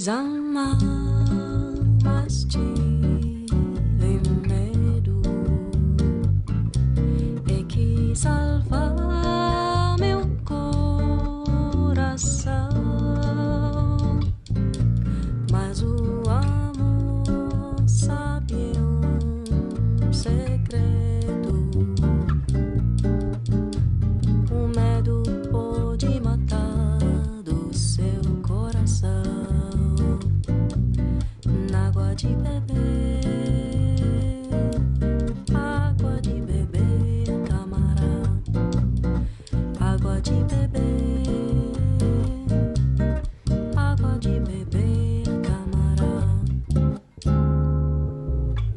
Mas tive medo e quis salvar meu coração, mas o amor sabe segredo. O medo pode matar do seu coração. Na água de beber, camarada. Água de beber, água de beber, camarada.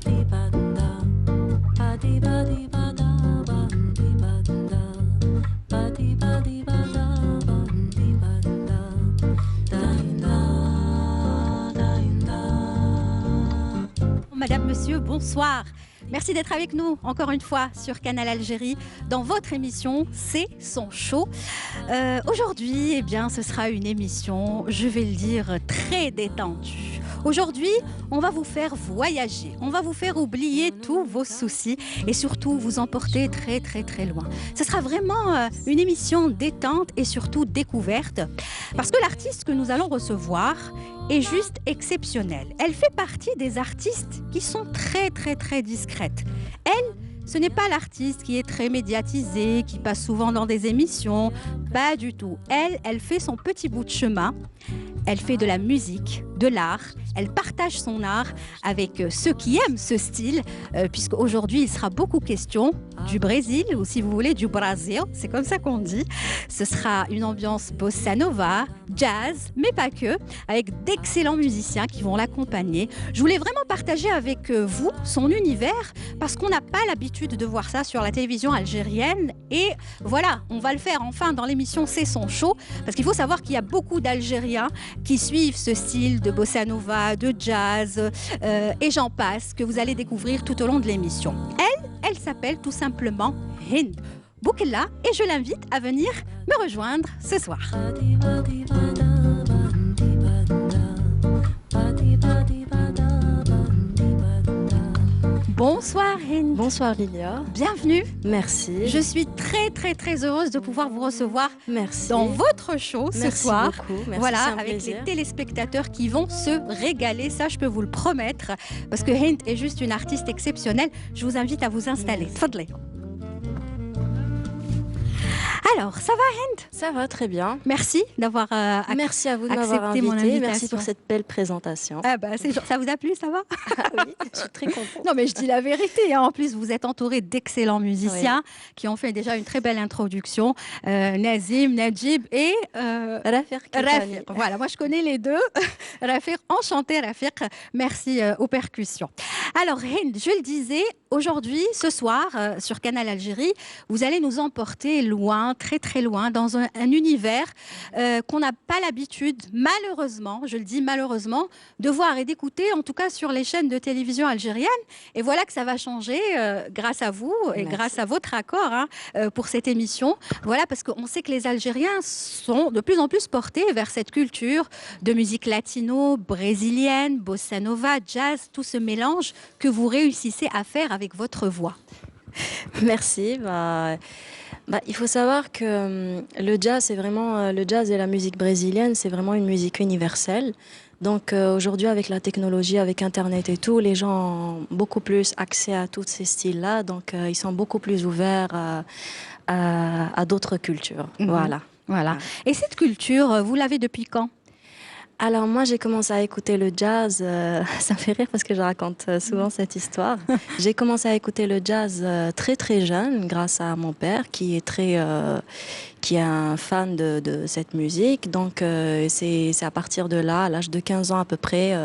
Dibanda, badibadibada, bandibanda, badibadibada, bandibanda, dainda, dainda. Madame, monsieur, bonsoir. Merci d'être avec nous encore une fois sur Canal Algérie dans votre émission C'est son show. Aujourd'hui, eh bien, ce sera une émission, je vais le dire, très détendue. Aujourd'hui, on va vous faire voyager, on va vous faire oublier tous vos soucis et surtout vous emporter très très très loin. Ce sera vraiment une émission détente et surtout découverte parce que l'artiste que nous allons recevoir est juste exceptionnelle. Elle fait partie des artistes qui sont très très très discrètes. Elle, ce n'est pas l'artiste qui est très médiatisé, qui passe souvent dans des émissions, pas du tout. Elle fait son petit bout de chemin. Elle fait de la musique, de l'art. Elle partage son art avec ceux qui aiment ce style, puisqu'aujourd'hui, il sera beaucoup question du Brésil, ou si vous voulez, du Brasil. C'est comme ça qu'on dit. Ce sera une ambiance bossa nova, jazz, mais pas que, avec d'excellents musiciens qui vont l'accompagner. Je voulais vraiment partager avec vous son univers, parce qu'on n'a pas l'habitude de voir ça sur la télévision algérienne. Et voilà, on va le faire enfin dans l'émission C'est son show, parce qu'il faut savoir qu'il y a beaucoup d'Algériens qui suivent ce style de bossa nova, de jazz, et j'en passe, que vous allez découvrir tout au long de l'émission. Elle s'appelle tout simplement Hind Boukella, et je l'invite à venir me rejoindre ce soir. Bonsoir Hind. Bonsoir Lilia. Bienvenue. Merci. Je suis très très très heureuse de pouvoir vous recevoir Merci. dans votre show ce Merci soir. beaucoup. Merci, Voilà, c'est un avec plaisir. les téléspectateurs qui vont se régaler, ça je peux vous le promettre, parce que Hind est juste une artiste exceptionnelle. Je vous invite à vous installer. Tfadli. Alors, ça va Hind? Ça va très bien. Merci d'avoir Merci à vous de m'avoir accepté mon invité. Merci invitation. pour cette belle présentation. Ah bah, ça vous a plu, ça va? Ah oui, je suis très contente. Non mais je dis la vérité, hein. En plus vous êtes entouré d'excellents musiciens qui ont fait déjà une très belle introduction, Nazim, Najib et Rafiq. Rafiq. Voilà, moi je connais les deux. Rafiq, enchanté Rafiq, merci aux percussions. Alors Hind, je le disais, aujourd'hui, ce soir, sur Canal Algérie, vous allez nous emporter loin, très très loin, dans un univers qu'on n'a pas l'habitude, malheureusement, je le dis malheureusement, de voir et d'écouter, en tout cas sur les chaînes de télévision algériennes. Et voilà que ça va changer grâce à vous et Merci. grâce à votre accord pour cette émission. Voilà, parce qu'on sait que les Algériens sont de plus en plus portés vers cette culture de musique latino, brésilienne, bossa nova, jazz, tout ce mélange que vous réussissez à faire avec votre voix. Merci. Il faut savoir que le jazz, c'est vraiment le jazz et la musique brésilienne, c'est vraiment une musique universelle. Donc aujourd'hui, avec la technologie, avec Internet et tout, les gens ont beaucoup plus accès à tous ces styles-là. Donc ils sont beaucoup plus ouverts à d'autres cultures. Mhm. Voilà. Et cette culture, vous l'avez depuis quand? Alors moi, j'ai commencé à écouter le jazz, ça me fait rire parce que je raconte souvent cette histoire. J'ai commencé à écouter le jazz très très jeune grâce à mon père qui est un fan de cette musique. Donc c'est à partir de là, à l'âge de 15 ans à peu près,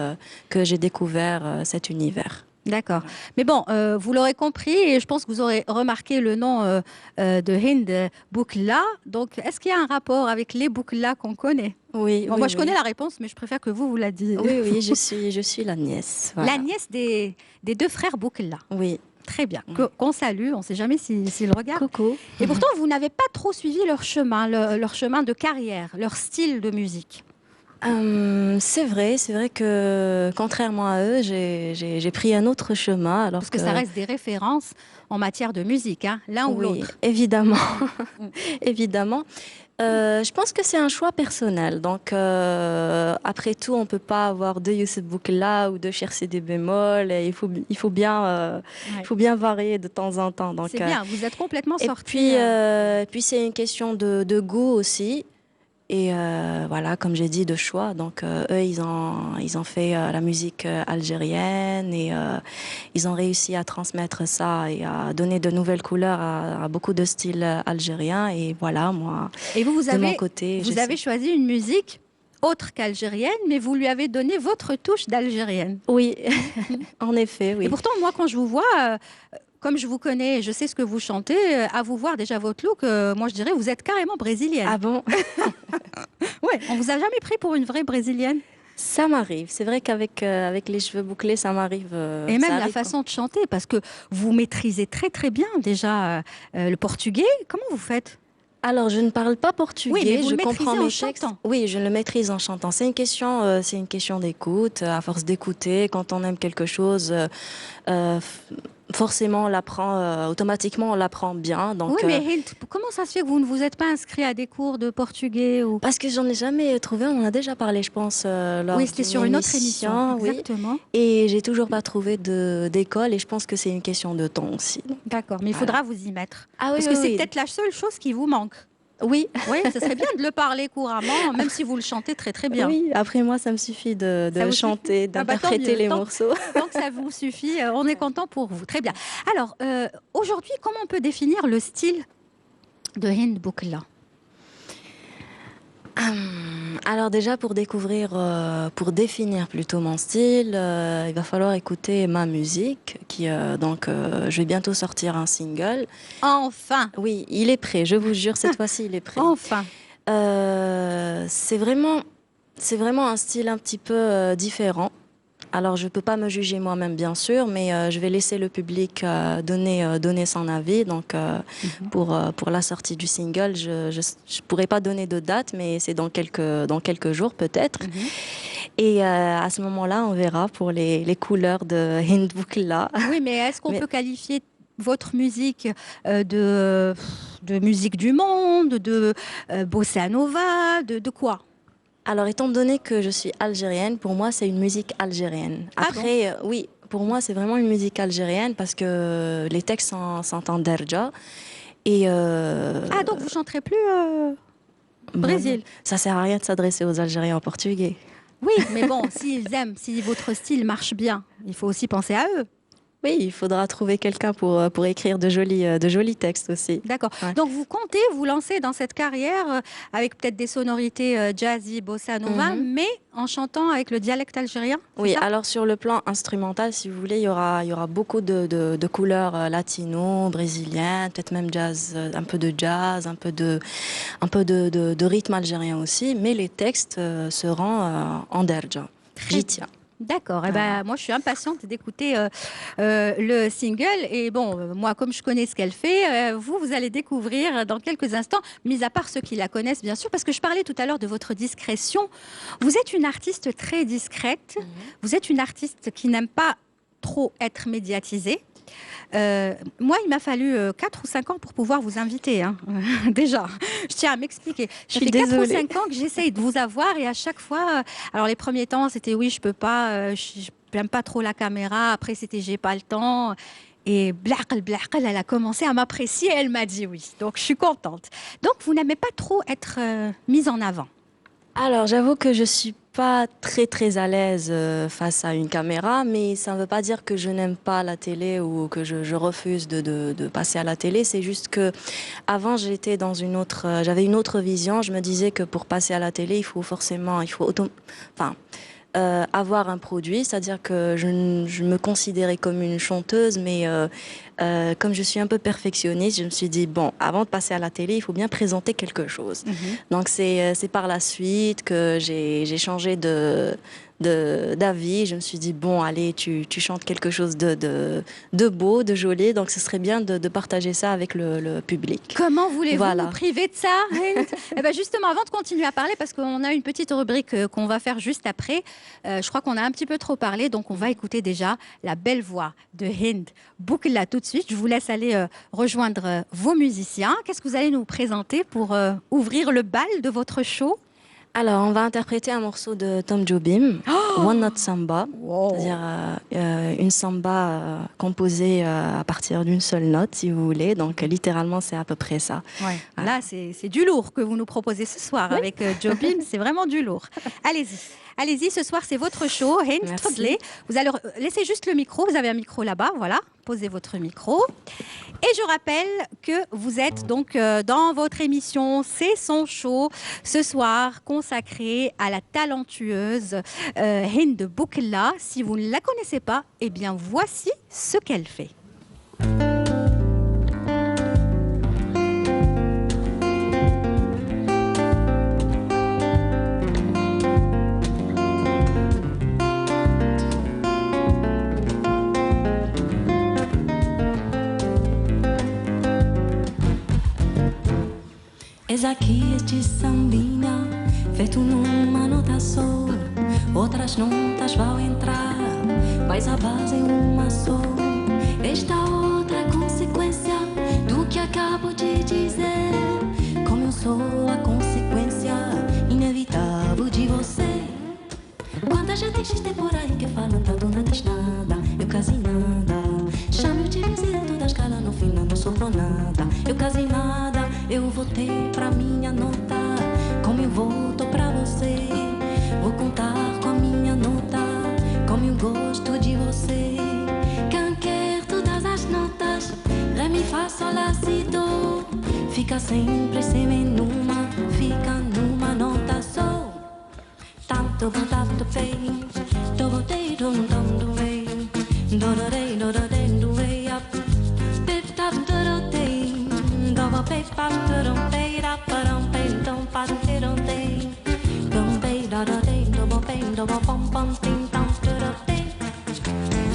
que j'ai découvert cet univers. D'accord. Mais bon, vous l'aurez compris et je pense que vous aurez remarqué le nom de Hind Boukella. Donc, est-ce qu'il y a un rapport avec les Boukella qu'on connaît? Oui, Bon, oui, moi, je oui. connais la réponse, mais je préfère que vous la disiez. Oui, oui, je suis la nièce. Voilà. La nièce des deux frères Boukella. Oui. Très bien. Qu'on salue. On ne sait jamais s'ils regardent. Coucou. Et pourtant, vous n'avez pas trop suivi leur chemin de carrière, leur style de musique. C'est vrai que contrairement à eux, j'ai pris un autre chemin. Alors Parce que ça reste des références en matière de musique, hein, l'un ou oui, l'autre. évidemment, Mm. évidemment. Je pense que c'est un choix personnel. Donc, après tout, on peut pas avoir deux Youssef Boukla ou deux chercher des bémols. Et il Ouais. faut bien varier de temps en temps. Donc, C'est bien, vous êtes complètement et sorti. puis c'est une question de goût aussi. Et voilà, comme j'ai dit, de choix. Donc, eux, ils ont fait la musique algérienne et ils ont réussi à transmettre ça et à donner de nouvelles couleurs à beaucoup de styles algériens. Et voilà, moi, Et vous, de mon côté, vous avez choisi une musique autre qu'algérienne, mais vous lui avez donné votre touche d'algérienne. Oui, en effet, Et oui. pourtant, moi, quand je vous vois, comme je vous connais, je sais ce que vous chantez, à vous voir déjà votre look, moi je dirais vous êtes carrément brésilienne. Ah bon? Ouais, on vous a jamais pris pour une vraie brésilienne. Ça m'arrive. C'est vrai qu'avec avec les cheveux bouclés, ça m'arrive. Et Ça même la arrive façon de chanter, parce que vous maîtrisez très très bien déjà le portugais. Comment vous faites? Alors, je ne parle pas portugais, Oui, mais vous je le maîtrisez comprends en mes textes. chantant. Oui, je le maîtrise en chantant. C'est une question d'écoute. À force d'écouter, quand on aime quelque chose, euh, f- forcément, on l'apprend automatiquement, on l'apprend bien. Oui, Donc, mais Hilt, comment ça se fait que vous ne vous êtes pas inscrit à des cours de portugais ou... parce que j'en ai jamais trouvé, on en a déjà parlé, je pense, lors Oui, c'était d'une sur une autre émission, émission, oui. exactement. Et j'ai toujours pas trouvé d'école, et je pense que c'est une question de temps aussi. D'accord, mais il Voilà. faudra vous y mettre. Ah oui, Parce que oui, c'est oui. peut-être la seule chose qui vous manque. Oui, Oui, ce serait bien de le parler couramment, même si vous le chantez très très bien. oui. Après moi, ça me suffit Ça de vous suffit? chanter, Ah bah, tant d'interpréter mieux, les morceaux. tant que ça vous suffit, on est content pour vous. Très bien. Alors, aujourd'hui, comment on peut définir le style de Hind Boukla? Alors déjà pour définir plutôt mon style, il va falloir écouter ma musique, je vais bientôt sortir un single. Enfin, Oui, il est prêt, je vous jure, cette fois-ci il est prêt. enfin. Euh, c'est vraiment, c'est vraiment un style un petit peu différent. Alors, je ne peux pas me juger moi-même, bien sûr, mais je vais laisser le public donner son avis. Donc, Mhm. pour la sortie du single, je pourrais pas donner de date, mais c'est dans quelques jours peut-être. Mhm. Et à ce moment-là, on verra pour les couleurs de Hind Boukla. Oui, mais est-ce qu'on Mais- peut qualifier votre musique de musique du monde, de bossa nova, de quoi? Alors, étant donné que je suis algérienne, pour moi, c'est une musique algérienne. Ah Après, oui, pour moi, c'est vraiment une musique algérienne parce que les textes sont en derja. Et Ah, donc vous chanterez plus bon, Brésil? ça sert à rien de s'adresser aux Algériens en portugais. Oui, mais bon, s'ils aiment, si votre style marche bien, il faut aussi penser à eux. Oui, il faudra trouver quelqu'un pour écrire de jolis textes aussi. D'accord. Ouais. Donc vous comptez vous lancer dans cette carrière avec peut-être des sonorités jazzy, bossa nova, Mhm. mais en chantant avec le dialecte algérien? C'est Oui, ça? alors sur le plan instrumental, si vous voulez, il y aura beaucoup de couleurs latino, brésiliennes, peut-être même jazz, un peu de rythme algérien aussi, mais les textes seront en derja. Très J'y tiens. D'accord. Eh Voilà. ben, moi, je suis impatiente d'écouter le single. Et bon, moi, comme je connais ce qu'elle fait, vous allez découvrir dans quelques instants, mis à part ceux qui la connaissent, bien sûr, parce que je parlais tout à l'heure de votre discrétion. Vous êtes une artiste très discrète. Vous êtes une artiste qui n'aime pas trop être médiatisée. Moi, il m'a fallu 4 ou 5 ans pour pouvoir vous inviter. Hein. Déjà, je tiens à m'expliquer. Ça suis fait 4 ou désolée. 5 ans que j'essaye de vous avoir et à chaque fois, alors les premiers temps, c'était oui, je peux pas, je n'aime pas trop la caméra. Après, c'était j'ai pas le temps. Et blaqal, blaqal, elle a commencé à m'apprécier. Elle m'a dit oui. Donc, je suis contente. Donc, vous n'aimez pas trop être mise en avant. Alors, j'avoue que je suis pas très à l'aise face à une caméra, mais ça ne veut pas dire que je n'aime pas la télé ou que je refuse de passer à la télé. C'est juste que avant j'étais dans j'avais une autre vision. Je me disais que pour passer à la télé, enfin, avoir un produit, c'est-à-dire que je me considérais comme une chanteuse, mais comme je suis un peu perfectionniste, je me suis dit, bon, avant de passer à la télé, il faut bien présenter quelque chose. Donc c'est par la suite que j'ai changé d'avis. Je me suis dit, bon, allez, tu chantes quelque chose de beau, de joli, donc ce serait bien de partager ça avec le public. Comment voulez-vous Voilà. vous priver de ça, Hind? Eh ben justement, avant de continuer à parler, parce qu'on a une petite rubrique qu'on va faire juste après, je crois qu'on a un petit peu trop parlé, donc on va écouter déjà la belle voix de Hind Boukhla tout de suite. Je vous laisse aller rejoindre vos musiciens. Qu'est-ce que vous allez nous présenter pour ouvrir le bal de votre show? Alors, on va interpréter un morceau de Tom Jobim, One Note Samba, c'est-à-dire une samba composée à partir d'une seule note, si vous voulez. Donc, littéralement, c'est à peu près ça. Ouais. Voilà. Là, c'est du lourd que vous nous proposez ce soir avec Jobim. C'est vraiment du lourd. Allez-y. Allez-y, ce soir, c'est votre show. Hind Merci. Todley. Vous allez laissez juste le micro. Vous avez un micro là-bas. Voilà. Posez votre micro. Et je rappelle que vous êtes donc dans votre émission C'est son show, ce soir consacré à la talentueuse Hind Boukhla. Si vous ne la connaissez pas, eh bien voici ce qu'elle fait. Eis aqui este sambinha, feito numa nota só. Outras notas vão entrar, mas a base é uma só. Esta outra é consequência do que acabo de dizer. Como eu sou a consequência inevitável de você. Quanta gente existe por aí que fala tanto, não diz nada, eu quase nada. Chame o divisor toda a escala, no final não sobrou nada. Eu quase nada, eu voltei pra minha nota. Como eu volto pra você, vou contar com a minha nota. Como eu gosto de você. Quem quer todas as notas, ré, mi, fá, sol, lá, si, do. Fica sempre sem numa, fica numa nota só. Tanto bom, tanto bem. Do botei, do não do bem. Do do dei, do do dei, do way up. Dip tap do do dei. Do bo pay pap do do pay da pa do pay do pa do do dei. Do pay do do dei, do bo pay do bo pom pom ting tam do do dei.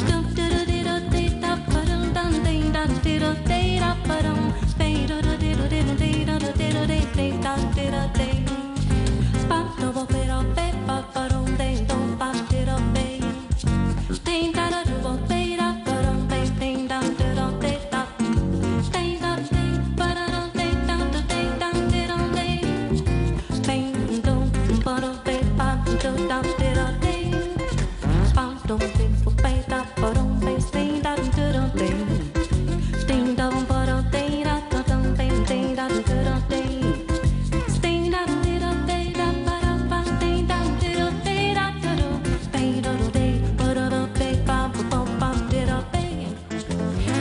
Do do do di do dei da pa do dan dei da di do dei da pa do pay do do di do di do dei do do di do dei dei da di do dei. Pa do bo pay do pay pa pa do dei do pa di do pay. Dei da da do bo pay da pa do pay dei da di do dei da. Dei da dei pa da do dei da do dei da di do dei. Pay do pa do pay pa do da di do dei. Pa do pay po pay da pa do pay dei da di do dei. Dei da bo pa do dei da do do pay dei da di do dei. Dei da di do dei da pa do pa dei da di do dei da do do. Pay do do dei pa do do pay pa po po pa di do pay.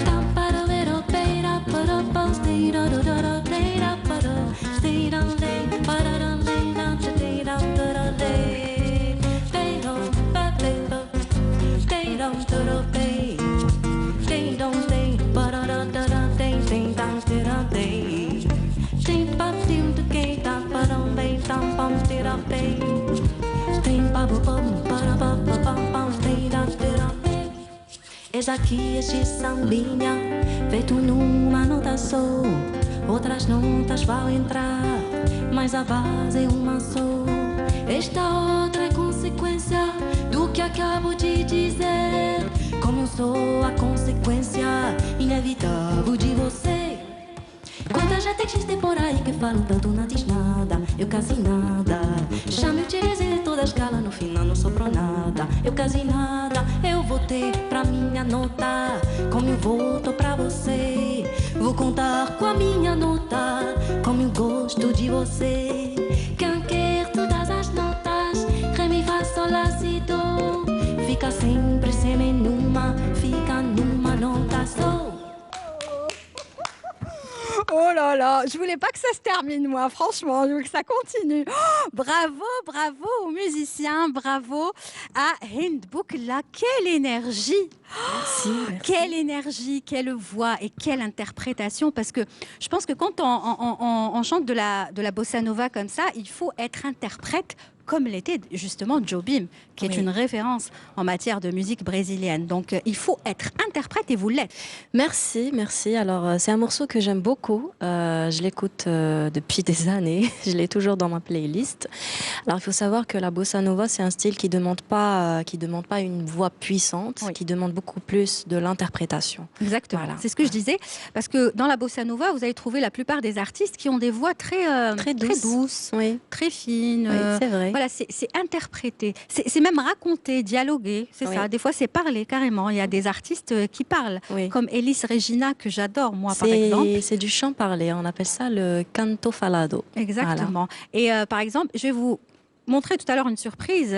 Da pa do be do pay da pa do pa dei do do do do dei da pa do. Dei do dei pa do do dei da do dei da do do dei. Dei do pa dei do. Dei do do do pay. Dei do dei pa do do do do dei dei da do do dei. Dei pa dim do gay da pa do dei da pam di do pay. Dei pa bo pam pa do pa pa pam pam dei da do do pay. Eis aqui este sambinha, feito numa nota só. Outras notas vão entrar, mas a base é uma só. Esta outra é consequência do que acabo de dizer. Como eu sou a consequência inevitável de você. Quanta gente existe por aí que falam tanto, não diz nada, eu quase nada. Chame o dizer toda a escala, no final não sobrou nada. Eu quase nada, eu voltei pra minha nota. Como eu volto pra você, vou contar com a minha nota. Como eu gosto de você. Quem quer todas as notas, ré, mi, fá, sol, lá, si, do. Fica sempre sem numa, fica numa nota só. Oh là là, je voulais pas que ça se termine, moi, franchement, je veux que ça continue. Oh, bravo, bravo aux musiciens, bravo à Hind Boukhla. Quelle énergie! Merci. Quelle énergie, quelle voix et quelle interprétation. Parce que je pense que quand on chante de la bossa nova comme ça, il faut être interprète comme l'était justement Jobim, qui est une référence en matière de musique brésilienne. Donc, il faut être interprète et vous l'êtes. Merci, merci. Alors, c'est un morceau que j'aime beaucoup. Je l'écoute depuis des années. Je l'ai toujours dans ma playlist. Alors, il faut savoir que la bossa nova, c'est un style qui demande pas une voix puissante, qui demande beaucoup plus de l'interprétation. Exactement. Voilà. C'est ce que je disais, parce que dans la bossa nova, vous allez trouver la plupart des artistes qui ont des voix très douces, très fines. Oui, c'est vrai. Voilà, c'est interprété. C'est même raconté, dialogué. C'est ça. Des fois, c'est parlé carrément. Il y a des artistes qui parlent, comme Elis Regina, que j'adore, moi, par exemple. C'est du chant parlé. On appelle ça le canto falado. Exactement. Voilà. Et par exemple, je vais vous montrer tout à l'heure une surprise.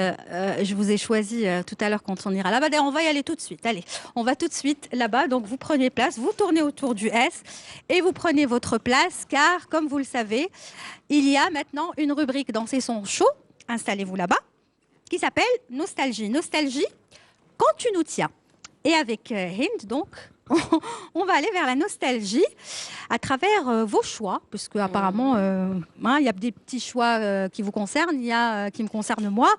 Je vous ai choisi tout à l'heure quand on ira là-bas. D'ailleurs, on va y aller tout de suite. Allez, on va tout de suite là-bas. Donc, vous prenez place, vous tournez autour du S et vous prenez votre place, car, comme vous le savez, il y a maintenant une rubrique dans ces sons chauds, installez-vous là-bas, qui s'appelle Nostalgie. Nostalgie, quand tu nous tiens. Et avec Hind, donc, on va aller vers la nostalgie à travers vos choix, puisque apparemment, il y a des petits choix qui vous concernent, il y a qui me concernent moi.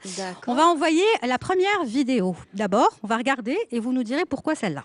On va envoyer la première vidéo. D'abord, on va regarder et vous nous direz pourquoi celle-là.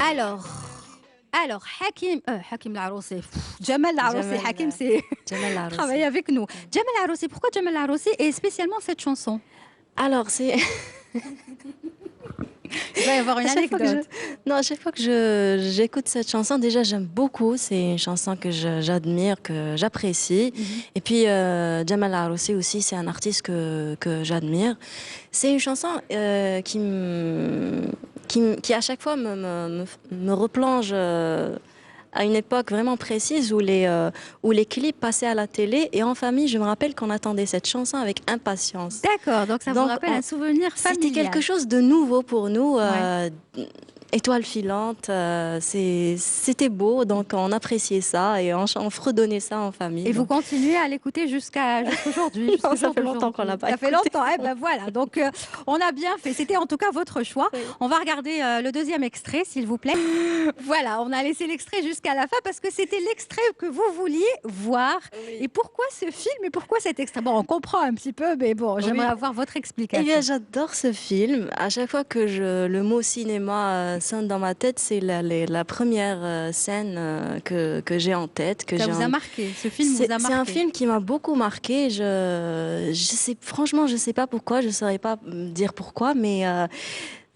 Alors, Hakim Laroussi, Jamal Laroussi, Hakim, c'est travailler avec nous. Jamal Laroussi, pourquoi Jamal Laroussi et spécialement cette chanson? Alors, c'est... Il va y avoir une anecdote. Non, à chaque fois que j'écoute cette chanson, déjà j'aime beaucoup. C'est une chanson que j'admire, que j'apprécie. Et puis Jamal Laroussi aussi, c'est un artiste que j'admire. C'est une chanson qui à chaque fois me replonge à une époque vraiment précise où les clips passaient à la télé et en famille, je me rappelle qu'on attendait cette chanson avec impatience. D'accord, donc ça vous rappelle un souvenir familial. C'était quelque chose de nouveau pour nous. Étoile filante, c'était beau, donc on appréciait ça et on fredonnait ça en famille. Et vous continuez à l'écouter jusqu'à aujourd'hui? Ça fait longtemps qu'on l'a pas écouté. Ça fait longtemps, eh ben voilà, donc on a bien fait, c'était en tout cas votre choix. Oui. On va regarder le deuxième extrait, s'il vous plaît. Voilà, on a laissé l'extrait jusqu'à la fin parce que c'était l'extrait que vous vouliez voir. Oui. Et pourquoi ce film et pourquoi cet extrait? Bon, on comprend un petit peu, mais bon, j'aimerais avoir votre explication. Eh bien, j'adore ce film. À chaque fois que le mot cinéma sonne dans ma tête, c'est la première scène que j'ai en tête. Ça vous a marqué, ce film vous a marqué? C'est un film qui m'a beaucoup marqué. Franchement, je ne sais pas pourquoi, je ne saurais pas dire pourquoi, mais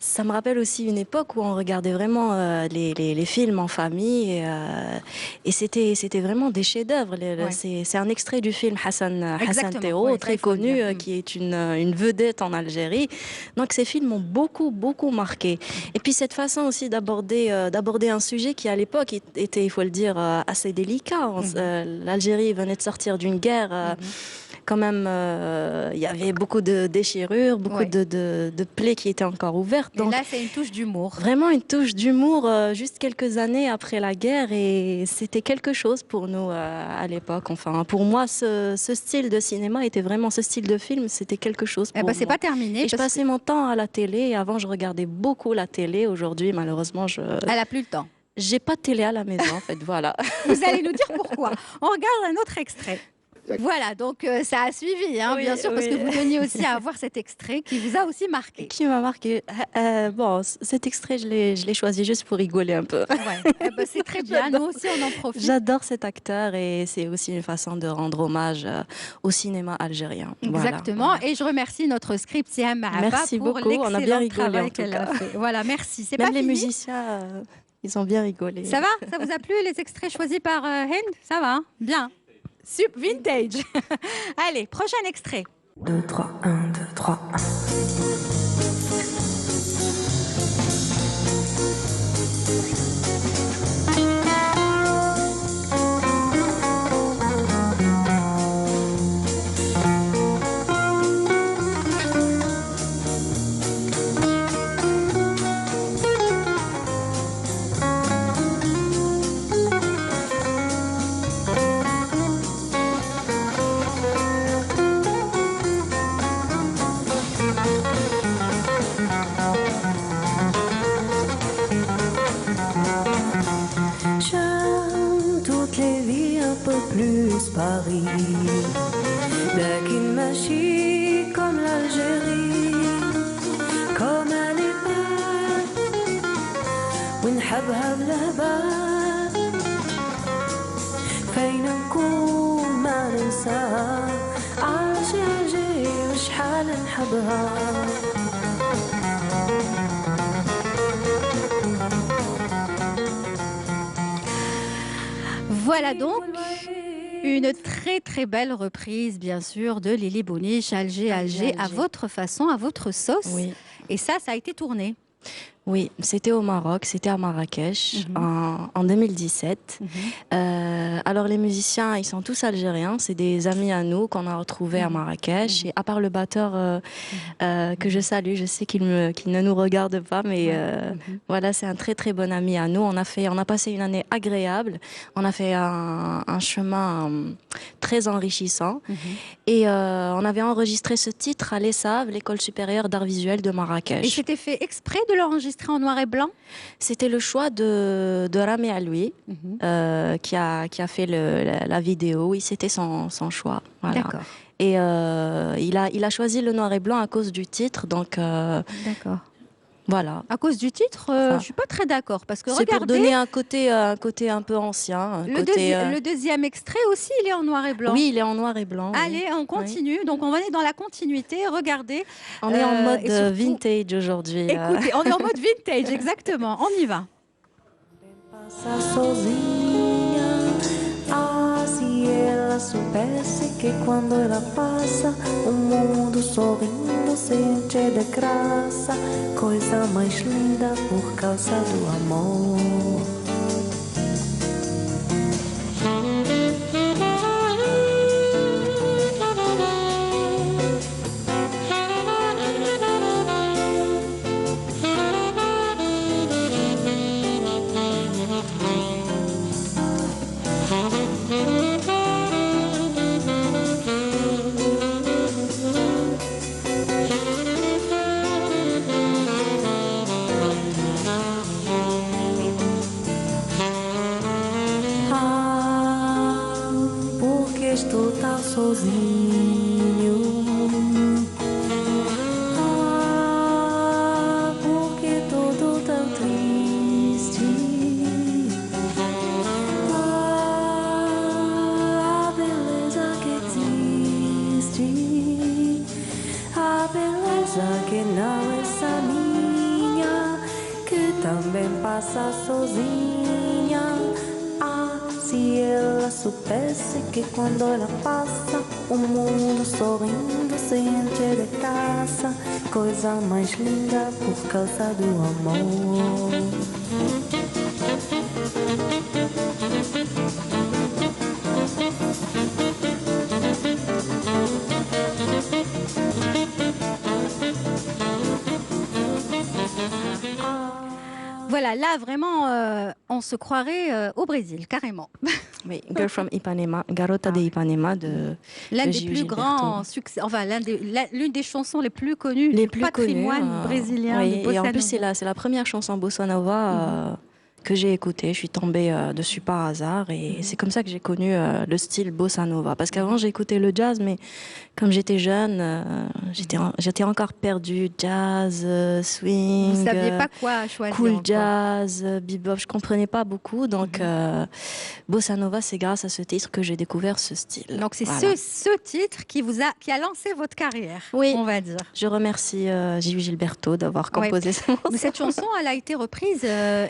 ça me rappelle aussi une époque où on regardait vraiment les films en famille et c'était vraiment des chefs-d'œuvre. C'est un extrait du film Hassan Théo, très connu, qui est une vedette en Algérie. Donc ces films m'ont beaucoup marqué. Et puis cette façon aussi d'aborder un sujet qui à l'époque était, il faut le dire, assez délicat. L'Algérie venait de sortir d'une guerre. Quand même, il y avait beaucoup de déchirures, beaucoup de plaies qui étaient encore ouvertes. Donc, et là, c'est une touche d'humour. Vraiment une touche d'humour, juste quelques années après la guerre. Et c'était quelque chose pour nous à l'époque. Enfin, pour moi, ce style de cinéma était vraiment, ce style de film, c'était quelque chose pour moi. C'est pas terminé. Et je passais mon temps à la télé. Avant, je regardais beaucoup la télé. Aujourd'hui, malheureusement, Elle a plus le temps. J'ai pas de télé à la maison, en fait, voilà. Vous allez nous dire pourquoi. On regarde un autre extrait. Voilà, donc ça a suivi, hein, Oui, bien sûr, parce oui. que vous teniez aussi à avoir cet extrait qui vous a aussi marqué. Qui m'a marqué. Bon, cet extrait, je l'ai choisi juste pour rigoler un peu. Ouais, eh ben, c'est très bien, nous aussi on en profite. J'adore cet acteur et c'est aussi une façon de rendre hommage au cinéma algérien. Exactement, Voilà. et je remercie notre script Siam Maaba Merci pour beaucoup, on a bien l'excellent rigolé en travail tout qu'elle a cas. fait. Voilà, merci. C'est Même pas les fini. musiciens, ils ont bien rigolé. Ça va? Ça vous a plu les extraits choisis par Hind? Ça va, hein? Bien. Vintage. Allez, prochain extrait. 2, 3, 1, 2, 3. Plus Paris, لكن ماشي comme l'Algérie, comme à l'époque ونحبها بلهبة فين نكون ما ننساها عالجير شحال نحبها. Voilà donc une très très belle reprise, bien sûr, de Lili Bouniche, Alger, Alger, à votre façon, à votre sauce. Oui. Et ça a été tourné. Oui, c'était au Maroc, c'était à Marrakech en 2017. Alors les musiciens, ils sont tous algériens, c'est des amis à nous qu'on a retrouvés à Marrakech. Et à part le batteur que je salue, je sais qu'il ne nous regarde pas, mais voilà, c'est un très très bon ami à nous. On a passé une année agréable, on a fait un chemin très enrichissant. Et on avait enregistré ce titre à l'ESAV, l'École supérieure d'art visuel de Marrakech. Et c'était fait exprès de l'enregistrer en noir et blanc? C'était le choix de Rami Aloui, qui a fait la vidéo. Oui, c'était son choix. Voilà. D'accord. Et il a choisi le noir et blanc à cause du titre. Donc, d'accord. Voilà. À cause du titre, je ne suis pas très d'accord. Parce que c'est regardez, pour donner un côté un peu ancien. Le deuxième extrait aussi, il est en noir et blanc. Oui, il est en noir et blanc. Allez, on continue. Oui. Donc, on va aller dans la continuité. Regardez. On est en mode vintage aujourd'hui. Écoutez, on est en mode vintage, exactement. On y va. Se ela soubesse que quando ela passa, o mundo sorrindo se enche de graça, coisa mais linda por causa do amor. Estou tão sozinho. Ah, porque tudo tão triste. Ah, a beleza que existe. A beleza que não é essa minha, que também passa sozinha. Se ela soubesse que quando ela passa, o mundo sorrindo se enche de graça, coisa mais linda por causa do amor. Voilà, là vraiment, on se croirait au Brésil, carrément. Oui, Girl from Ipanema, Garota de Ipanema de l'un des Gilles plus grands succès, enfin l'une des chansons les plus connues du patrimoine brésilien de bossa nova. Et en plus c'est la première chanson bossa nova que j'ai écouté. Je suis tombée dessus par hasard et c'est comme ça que j'ai connu le style bossa nova. Parce qu'avant, j'écoutais le jazz, mais comme j'étais jeune, j'étais encore perdue. Jazz, swing, Vous ne saviez pas quoi choisir. cool encore. jazz, bebop, je comprenais pas beaucoup. Donc, bossa nova, c'est grâce à ce titre que j'ai découvert ce style. Donc c'est Voilà. ce titre qui a lancé votre carrière, Oui. on va dire. Je remercie Gilles Gilberto d'avoir composé ce morceau. Mais cette chanson, elle a été reprise,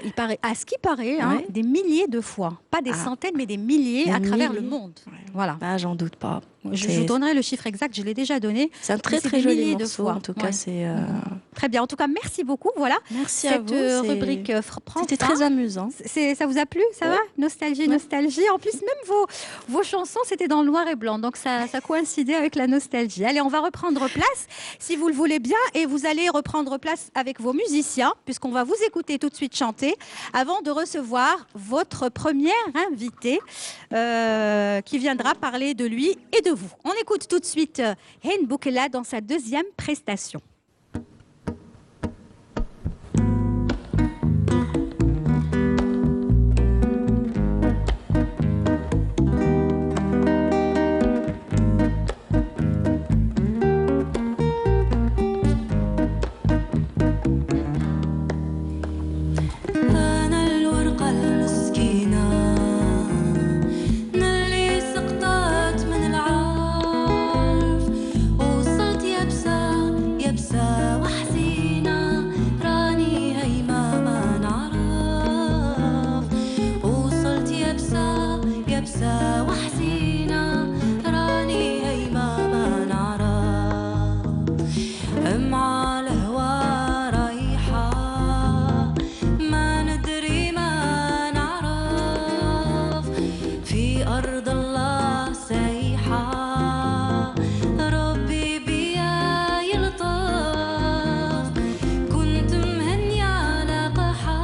il paraît, à ce qui paraît, hein, Ouais. des milliers de fois. Pas des centaines, mais des milliers Des à travers le milliers. monde. Voilà. Ah, j'en doute pas. Je vous donnerai le chiffre exact, je l'ai déjà donné. C'est un très Mais c'est très des joli milliers de morceau. fois. En tout Ouais. cas, c'est. Très bien. En tout cas, merci beaucoup. Voilà. Merci à Cette vous. c'est- rubrique prend C'était fin. très amusant. Ça vous a plu, ça Ouais. va? Nostalgie, nostalgie. En plus, même vos chansons, c'était dans le noir et blanc. Donc, ça coïncidait avec la nostalgie. Allez, on va reprendre place, si vous le voulez bien. Et vous allez reprendre place avec vos musiciens, puisqu'on va vous écouter tout de suite chanter, avant de recevoir votre première invitée, qui viendra parler de lui et de vous. On écoute tout de suite Hein Boukela dans sa deuxième prestation. أنا الورقة المسكينة اللي سقطت من العرف وصلت يابسة يابسة وحزينة راني هيما ما نعرف وصلت يابسة يابسة وحزينة راني هيما ما نعرف مع الهوى رايحة ما ندري ما نعرف في أرض الله سايحة ربي بيا يلطف كنت مهنية على قحا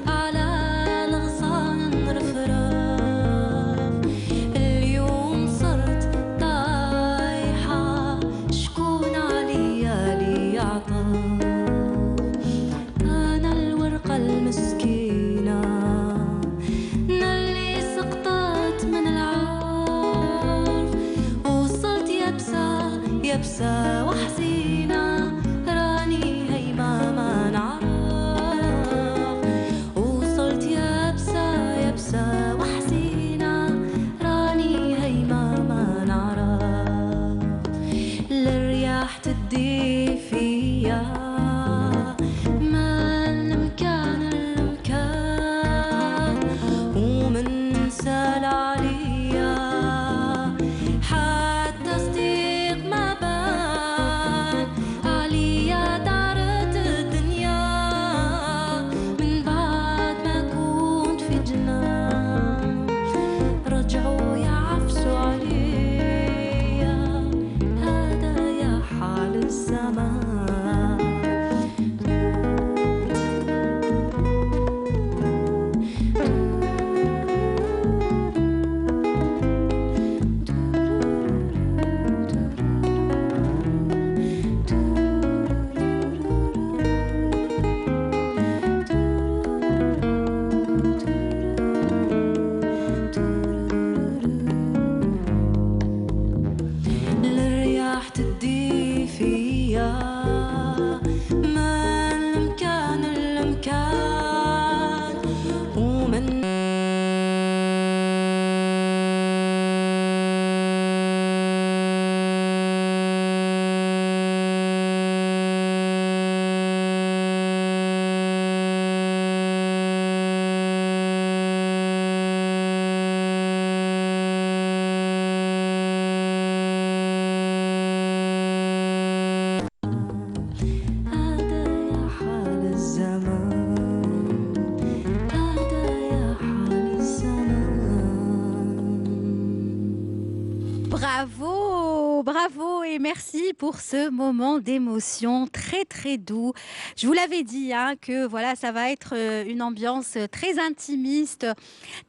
على الغصان نرفرف اليوم صرت طايحة شكون عليا لي يعطف أنا الورقة المسكينة اللي سقطت من العرف وصلت يابسة يابسة وحزينة راني هيما ما نعرف وصلت يابسة يابسة وحزينة راني هيما ما نعرف للرياح تدي فيا ما المكان المكان ومن سال عليا حتى صديق ما بان عليا دارت الدنيا من بعد ما كنت في جنان رجعوا يعفسوا عليا هذا يا حال الزمان الرياح تدي فيا ما المكان المكان ومن هذا يا حال الزمان هذا يا حال الزمان Bravo, bravo et merci pour ce moment d'émotion très très doux. Je vous l'avais dit hein, que voilà, ça va être une ambiance très intimiste,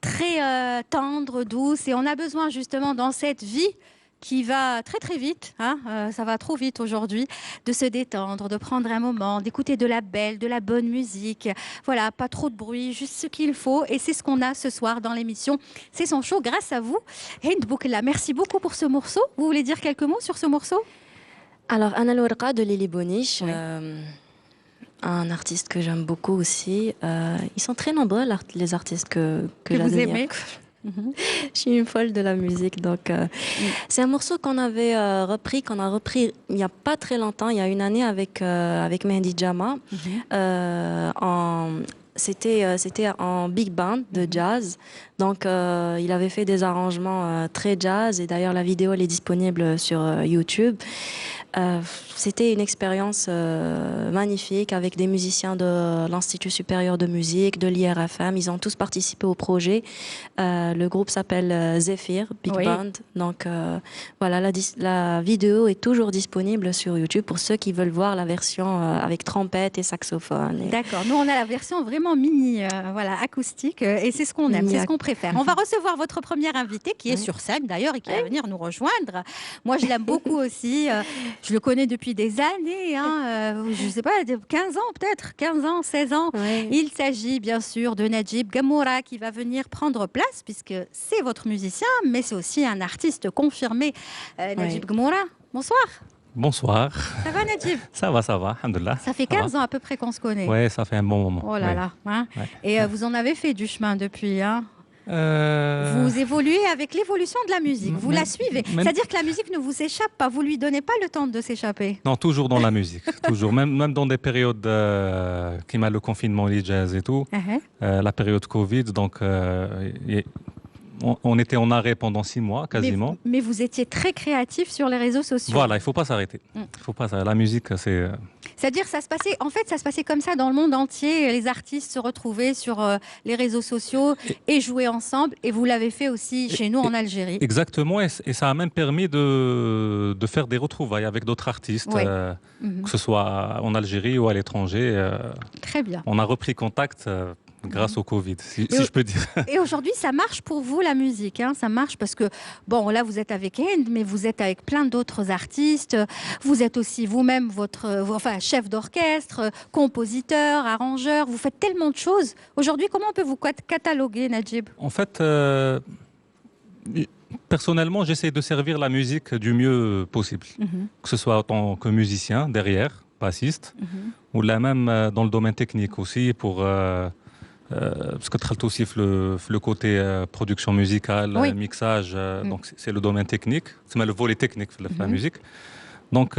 très tendre, douce et on a besoin justement dans cette vie qui va très très vite, hein, ça va trop vite aujourd'hui, de se détendre, de prendre un moment, d'écouter de la belle, de la bonne musique. Voilà, pas trop de bruit, juste ce qu'il faut. Et c'est ce qu'on a ce soir dans l'émission. C'est son show grâce à vous. Hind Boukella, merci beaucoup pour ce morceau. Vous voulez dire quelques mots sur ce morceau? Alors, Anna Lourqa de Lili Boniche, Oui. un artiste que j'aime beaucoup aussi. Ils sont très nombreux, les artistes que Que vous j'admire. aimez. Mhm. Je suis une folle de la musique, donc c'est un morceau qu'on a repris il n'y a pas très longtemps, il y a une année avec Mehdi Jama. C'était en big band de jazz, donc il avait fait des arrangements très jazz et d'ailleurs la vidéo elle est disponible sur YouTube. C'était une expérience magnifique avec des musiciens de l'Institut supérieur de musique, de l'IRFM. Ils ont tous participé au projet. Le groupe s'appelle Zephyr Big Oui. Band. Donc voilà, la vidéo est toujours disponible sur YouTube pour ceux qui veulent voir la version avec trompette et saxophone. D'accord. Nous, on a la version vraiment mini, voilà, acoustique, et c'est ce qu'on aime, Mini c'est ce qu'on préfère. On va recevoir votre première invitée qui est sur scène d'ailleurs et qui va venir nous rejoindre. Moi, je l'aime beaucoup aussi. Je le connais depuis des années, hein, je ne sais pas, 15 ans peut-être, 15 ans, 16 ans. Ouais. Il s'agit bien sûr de Najib Gamoura qui va venir prendre place puisque c'est votre musicien, mais c'est aussi un artiste confirmé. Najib Gamoura, bonsoir. Bonsoir. Ça va Najib? Ça va, alhamdoulilah. Ça fait 15 ans à peu près qu'on se connaît. Ouais, ça fait un bon moment. Oh là ouais. là. Hein. Ouais. Et vous en avez fait du chemin depuis. Hein. Vous évoluez avec l'évolution de la musique. Vous la suivez. C'est-à-dire que la musique ne vous échappe pas. Vous lui donnez pas le temps de s'échapper. Non, toujours dans la musique. Toujours. Même dans des périodes qui m'a le confinement, les jazz et tout. La période Covid. Donc, on était en arrêt pendant 6 mois, quasiment. Mais vous étiez très créatif sur les réseaux sociaux. Voilà, il ne faut pas s'arrêter. Faut pas s'arrêter. La musique, c'est... C'est-à-dire ça se passait comme ça dans le monde entier. Les artistes se retrouvaient sur les réseaux sociaux et jouaient ensemble. Et vous l'avez fait aussi chez nous en Algérie. Exactement. Et ça a même permis de faire des retrouvailles avec d'autres artistes, Oui. que ce soit en Algérie ou à l'étranger. Très bien. On a repris contact grâce au Covid, si je peux dire. Et aujourd'hui, ça marche pour vous, la musique, hein, ça marche parce que, bon, là, vous êtes avec Hind, mais vous êtes avec plein d'autres artistes. Vous êtes aussi vous-même chef d'orchestre, compositeur, arrangeur. Vous faites tellement de choses. Aujourd'hui, comment on peut vous cataloguer, Najib? En fait, personnellement, j'essaie de servir la musique du mieux possible. Que ce soit en tant que musicien, derrière, bassiste, ou là même dans le domaine technique aussi, pour... parce que tu as aussi le côté production musicale, Oui. mixage, donc c'est le domaine technique, c'est le volet technique de la musique. Donc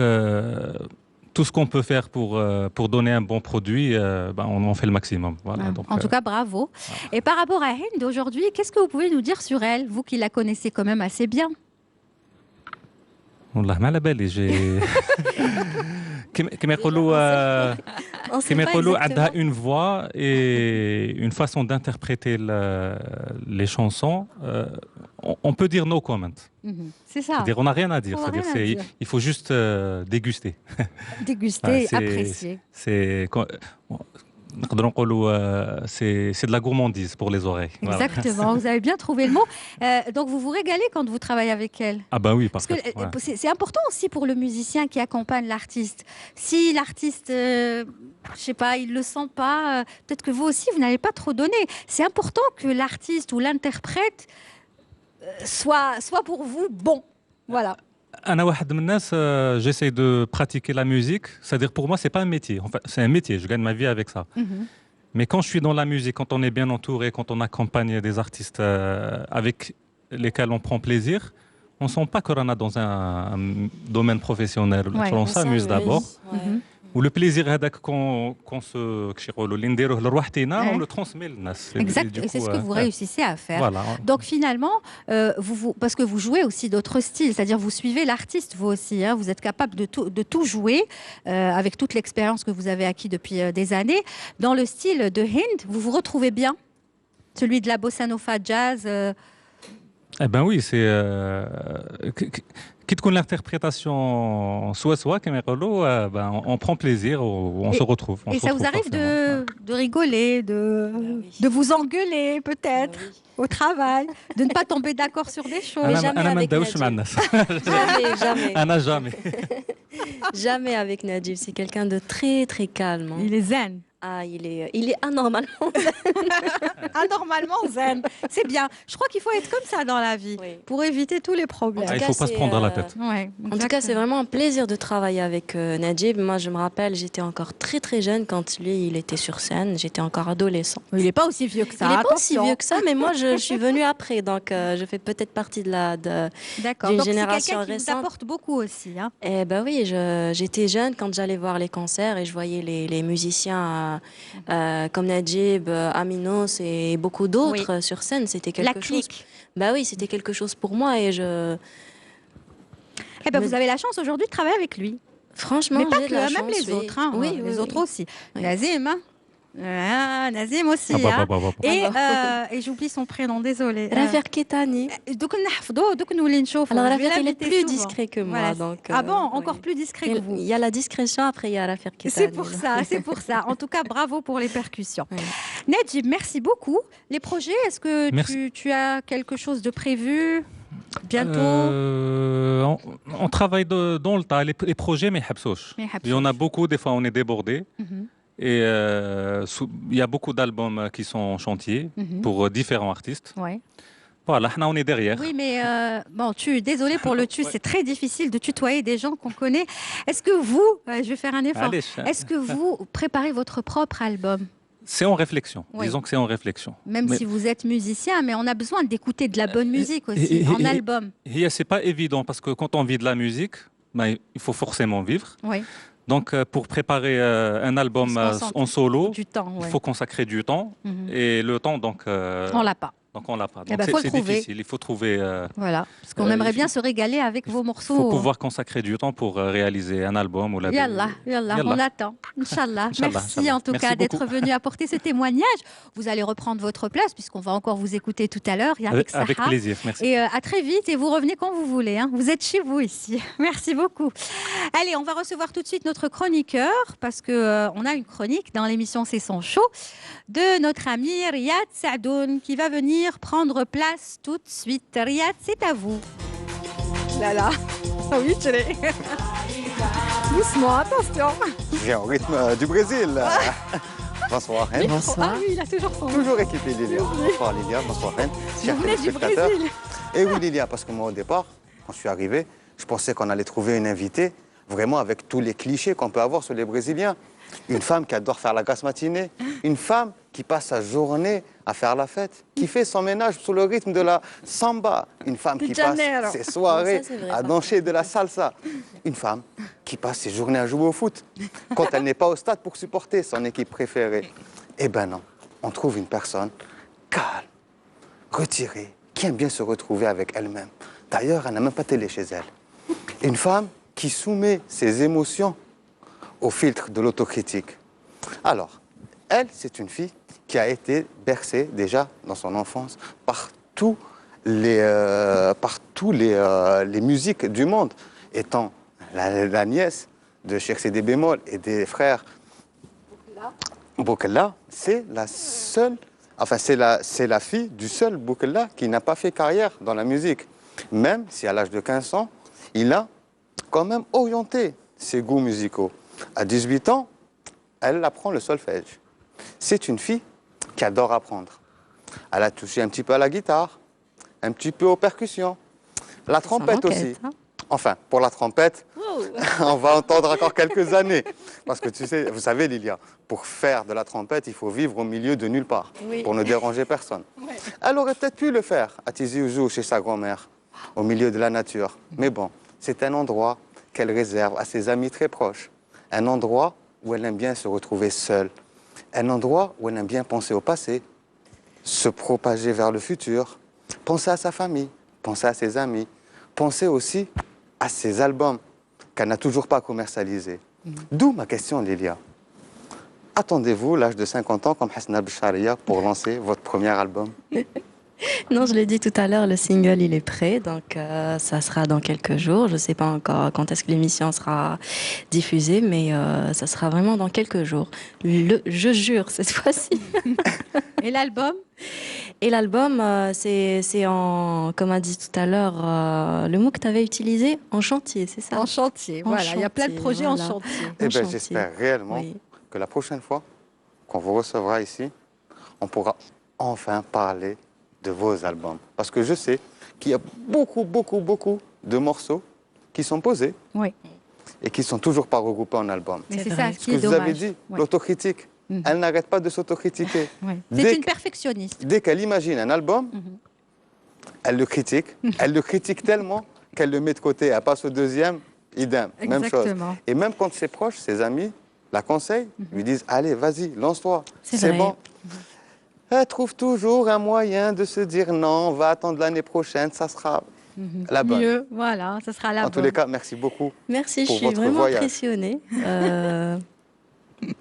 tout ce qu'on peut faire pour donner un bon produit, on en fait le maximum. Voilà, donc, en tout cas, bravo. Et par rapport à Hind aujourd'hui, qu'est-ce que vous pouvez nous dire sur elle, vous qui la connaissez quand même assez bien? والله ما على بالي j'ai كما يقولوا عندها une voix et une façon d'interpréter les chansons. On peut dire no comment. C'est ça. C'est-à-dire on n'a rien à dire. On n'a rien à dire. Il faut juste déguster. Déguster, apprécier. C'est de la gourmandise pour les oreilles. Exactement, voilà. Vous avez bien trouvé le mot. Donc vous vous régalez quand vous travaillez avec elle. Ah bah oui, parce que c'est important aussi pour le musicien qui accompagne l'artiste. Si l'artiste, je sais pas, il le sent pas, peut-être que vous aussi vous n'allez pas trop donner. C'est important que l'artiste ou l'interprète soit pour vous bon. Voilà. J'essaie de pratiquer la musique. C'est-à-dire pour moi, c'est pas un métier. Enfin, c'est un métier. Je gagne ma vie avec ça. Mais quand je suis dans la musique, quand on est bien entouré, quand on accompagne des artistes avec lesquels on prend plaisir, on ne sent pas qu'on est dans un domaine professionnel. Ouais, on s'amuse d'abord. Ou le plaisir qu'on on le transmet. Exact, et c'est ce que vous réussissez à faire. Voilà. Donc finalement, parce que vous jouez aussi d'autres styles, c'est-à-dire vous suivez l'artiste vous aussi, hein, vous êtes capable de tout jouer avec toute l'expérience que vous avez acquis depuis des années. Dans le style de Hind, vous vous retrouvez bien? Celui de la bossa nova jazz Eh ben oui, c'est... Qui te connaît l'interprétation soit, comme on prend plaisir, on se retrouve. Et ça vous arrive de rigoler, de vous engueuler peut-être au travail, de ne pas tomber d'accord sur des choses. Mais jamais avec Najib. Jamais. Jamais avec Najib. C'est quelqu'un de très très calme. Il est zen. Ah, il est anormalement zen. Anormalement zen. C'est bien. Je crois qu'il faut être comme ça dans la vie pour éviter tous les problèmes. Il ne faut pas se prendre la tête. En tout cas, c'est vraiment un plaisir de travailler avec Najib. Moi, je me rappelle, j'étais encore très très jeune quand lui, il était sur scène. J'étais encore adolescent. Il n'est pas aussi vieux que ça. Il n'est pas aussi vieux que ça, mais moi, je suis venue après. Donc, je fais peut-être partie d'une génération récente. Qui vous apporte beaucoup aussi. Hein. Eh ben oui, j'étais jeune quand j'allais voir les concerts et je voyais les musiciens comme Najib, Aminos et beaucoup d'autres sur scène. C'était quelque chose. Bah oui, c'était quelque chose pour moi et je. Eh ben vous avez la chance aujourd'hui de travailler avec lui. Franchement, mais pas que même les autres. Hein, les autres aussi. Nazim, hein. Nazim aussi. Et j'oublie son prénom, désolé. Rafer Ketani. Alors Rafer, il est plus discret que moi. Donc, ah bon, encore plus discret que vous. Il y a la discrétion, après il y a Rafer Ketani. C'est pour ça. En tout cas, bravo pour les percussions. Najib, merci beaucoup. Les projets, est-ce que tu as quelque chose de prévu bientôt? On travaille dans le tas, les projets, mais il y en a beaucoup, des fois on est débordé. Et il y a beaucoup d'albums qui sont en chantier pour différents artistes. Voilà, on est derrière. Oui, mais désolé pour le tu, c'est très difficile de tutoyer des gens qu'on connaît. Est-ce que vous, je vais faire un effort, est-ce que vous préparez votre propre album? C'est en réflexion, disons que c'est en réflexion. Même si vous êtes musicien, mais on a besoin d'écouter de la bonne musique aussi, en album. C'est pas évident, parce que quand on vit de la musique, il faut forcément vivre. Donc, pour préparer un album en solo, il faut consacrer du temps. Et le temps, donc... on l'a pas. Donc, on l'a pas. Donc, c'est difficile. Il faut trouver... voilà. Parce qu'on aimerait bien se régaler avec vos morceaux. Il faut pouvoir consacrer du temps pour réaliser un album ou la Yallah, on attend. Inch'Allah. Merci en tout cas d'être venu apporter ce témoignage. Vous allez reprendre votre place puisqu'on va encore vous écouter tout à l'heure. Avec plaisir, merci. Et à très vite et vous revenez quand vous voulez. Hein. Vous êtes chez vous ici. Merci beaucoup. Allez, on va recevoir tout de suite notre chroniqueur parce qu'on a une chronique dans l'émission C'est son show de notre ami Riyad Saadoun qui va venir prendre place tout de suite. Riyad, c'est à vous. Là. Oui, tu l'es. Doucement, attention. J'ai au rythme du Brésil. Bonsoir, Ren. Bonsoir. Ah oui, il a toujours son. Toujours équipé Lilia. Bonsoir Lilia, bonsoir Ren. Vous venez du Brésil. Et oui Lilia, parce que moi au départ, quand je suis arrivé, je pensais qu'on allait trouver une invitée vraiment avec tous les clichés qu'on peut avoir sur les Brésiliens. Une femme qui adore faire la grasse matinée, une femme qui passe sa journée à faire la fête, qui fait son ménage sous le rythme de la samba, une femme qui passe ses soirées à danser de la salsa, une femme qui passe ses journées à jouer au foot quand elle n'est pas au stade pour supporter son équipe préférée. Eh ben non, on trouve une personne calme, retirée, qui aime bien se retrouver avec elle-même. D'ailleurs, elle n'a même pas télé chez elle. Une femme qui soumet ses émotions au filtre de l'autocritique. Alors, elle, c'est une fille qui a été bercée déjà dans son enfance par tous les musiques du monde, étant la nièce de Cheikh Sidi Bémol et des frères Boukella. C'est la seule, enfin c'est la fille du seul Boukella qui n'a pas fait carrière dans la musique. Même si à l'âge de 15 ans, il a quand même orienté ses goûts musicaux. À 18 ans, elle apprend le solfège. C'est une fille qui adore apprendre. Elle a touché un petit peu à la guitare, un petit peu aux percussions, la trompette aussi. Hein. Enfin, pour la trompette, on va entendre encore quelques années. Parce que tu sais, vous savez Lilia, pour faire de la trompette, il faut vivre au milieu de nulle part, pour ne déranger personne. Ouais. Elle aurait peut-être pu le faire à Tizi Ouzou, chez sa grand-mère, au milieu de la nature. Mais bon, c'est un endroit qu'elle réserve à ses amis très proches. Un endroit où elle aime bien se retrouver seule. Un endroit où elle aime bien penser au passé, se propager vers le futur, penser à sa famille, penser à ses amis, penser aussi à ses albums qu'elle n'a toujours pas commercialisés. D'où ma question, Lilia. Attendez-vous l'âge de 50 ans comme Hasna Boucharia pour lancer votre premier album? Non, je l'ai dit tout à l'heure, le single il est prêt, donc ça sera dans quelques jours. Je ne sais pas encore quand est-ce que l'émission sera diffusée, mais ça sera vraiment dans quelques jours. Je jure cette fois-ci. Et l'album? Et l'album, c'est en, comme a dit tout à l'heure, le mot que tu avais utilisé, en chantier, c'est ça? En chantier, voilà. Il y a plein de projets en chantier. Eh bien, chantier. j'espère réellement que la prochaine fois qu'on vous recevra ici, on pourra enfin parler de vos albums. Parce que je sais qu'il y a beaucoup de morceaux qui sont posés et qui ne sont toujours pas regroupés en album. Mais c'est ça, ce qui est Ce que vous dommage. avez dit, l'autocritique, elle n'arrête pas de s'autocritiquer. C'est une perfectionniste. Dès qu'elle imagine un album, elle le critique tellement qu'elle le met de côté. Elle passe au deuxième, idem, même chose. Et même quand ses proches, ses amis, la conseillent, lui disent « Allez, vas-y, lance-toi, c'est bon ». Elle trouve toujours un moyen de se dire « Non, on va attendre l'année prochaine, ça sera la bonne ». Mieux, voilà, ça sera la bonne. En tous les cas, merci beaucoup. Merci, pour je suis votre vraiment voyage. impressionnée.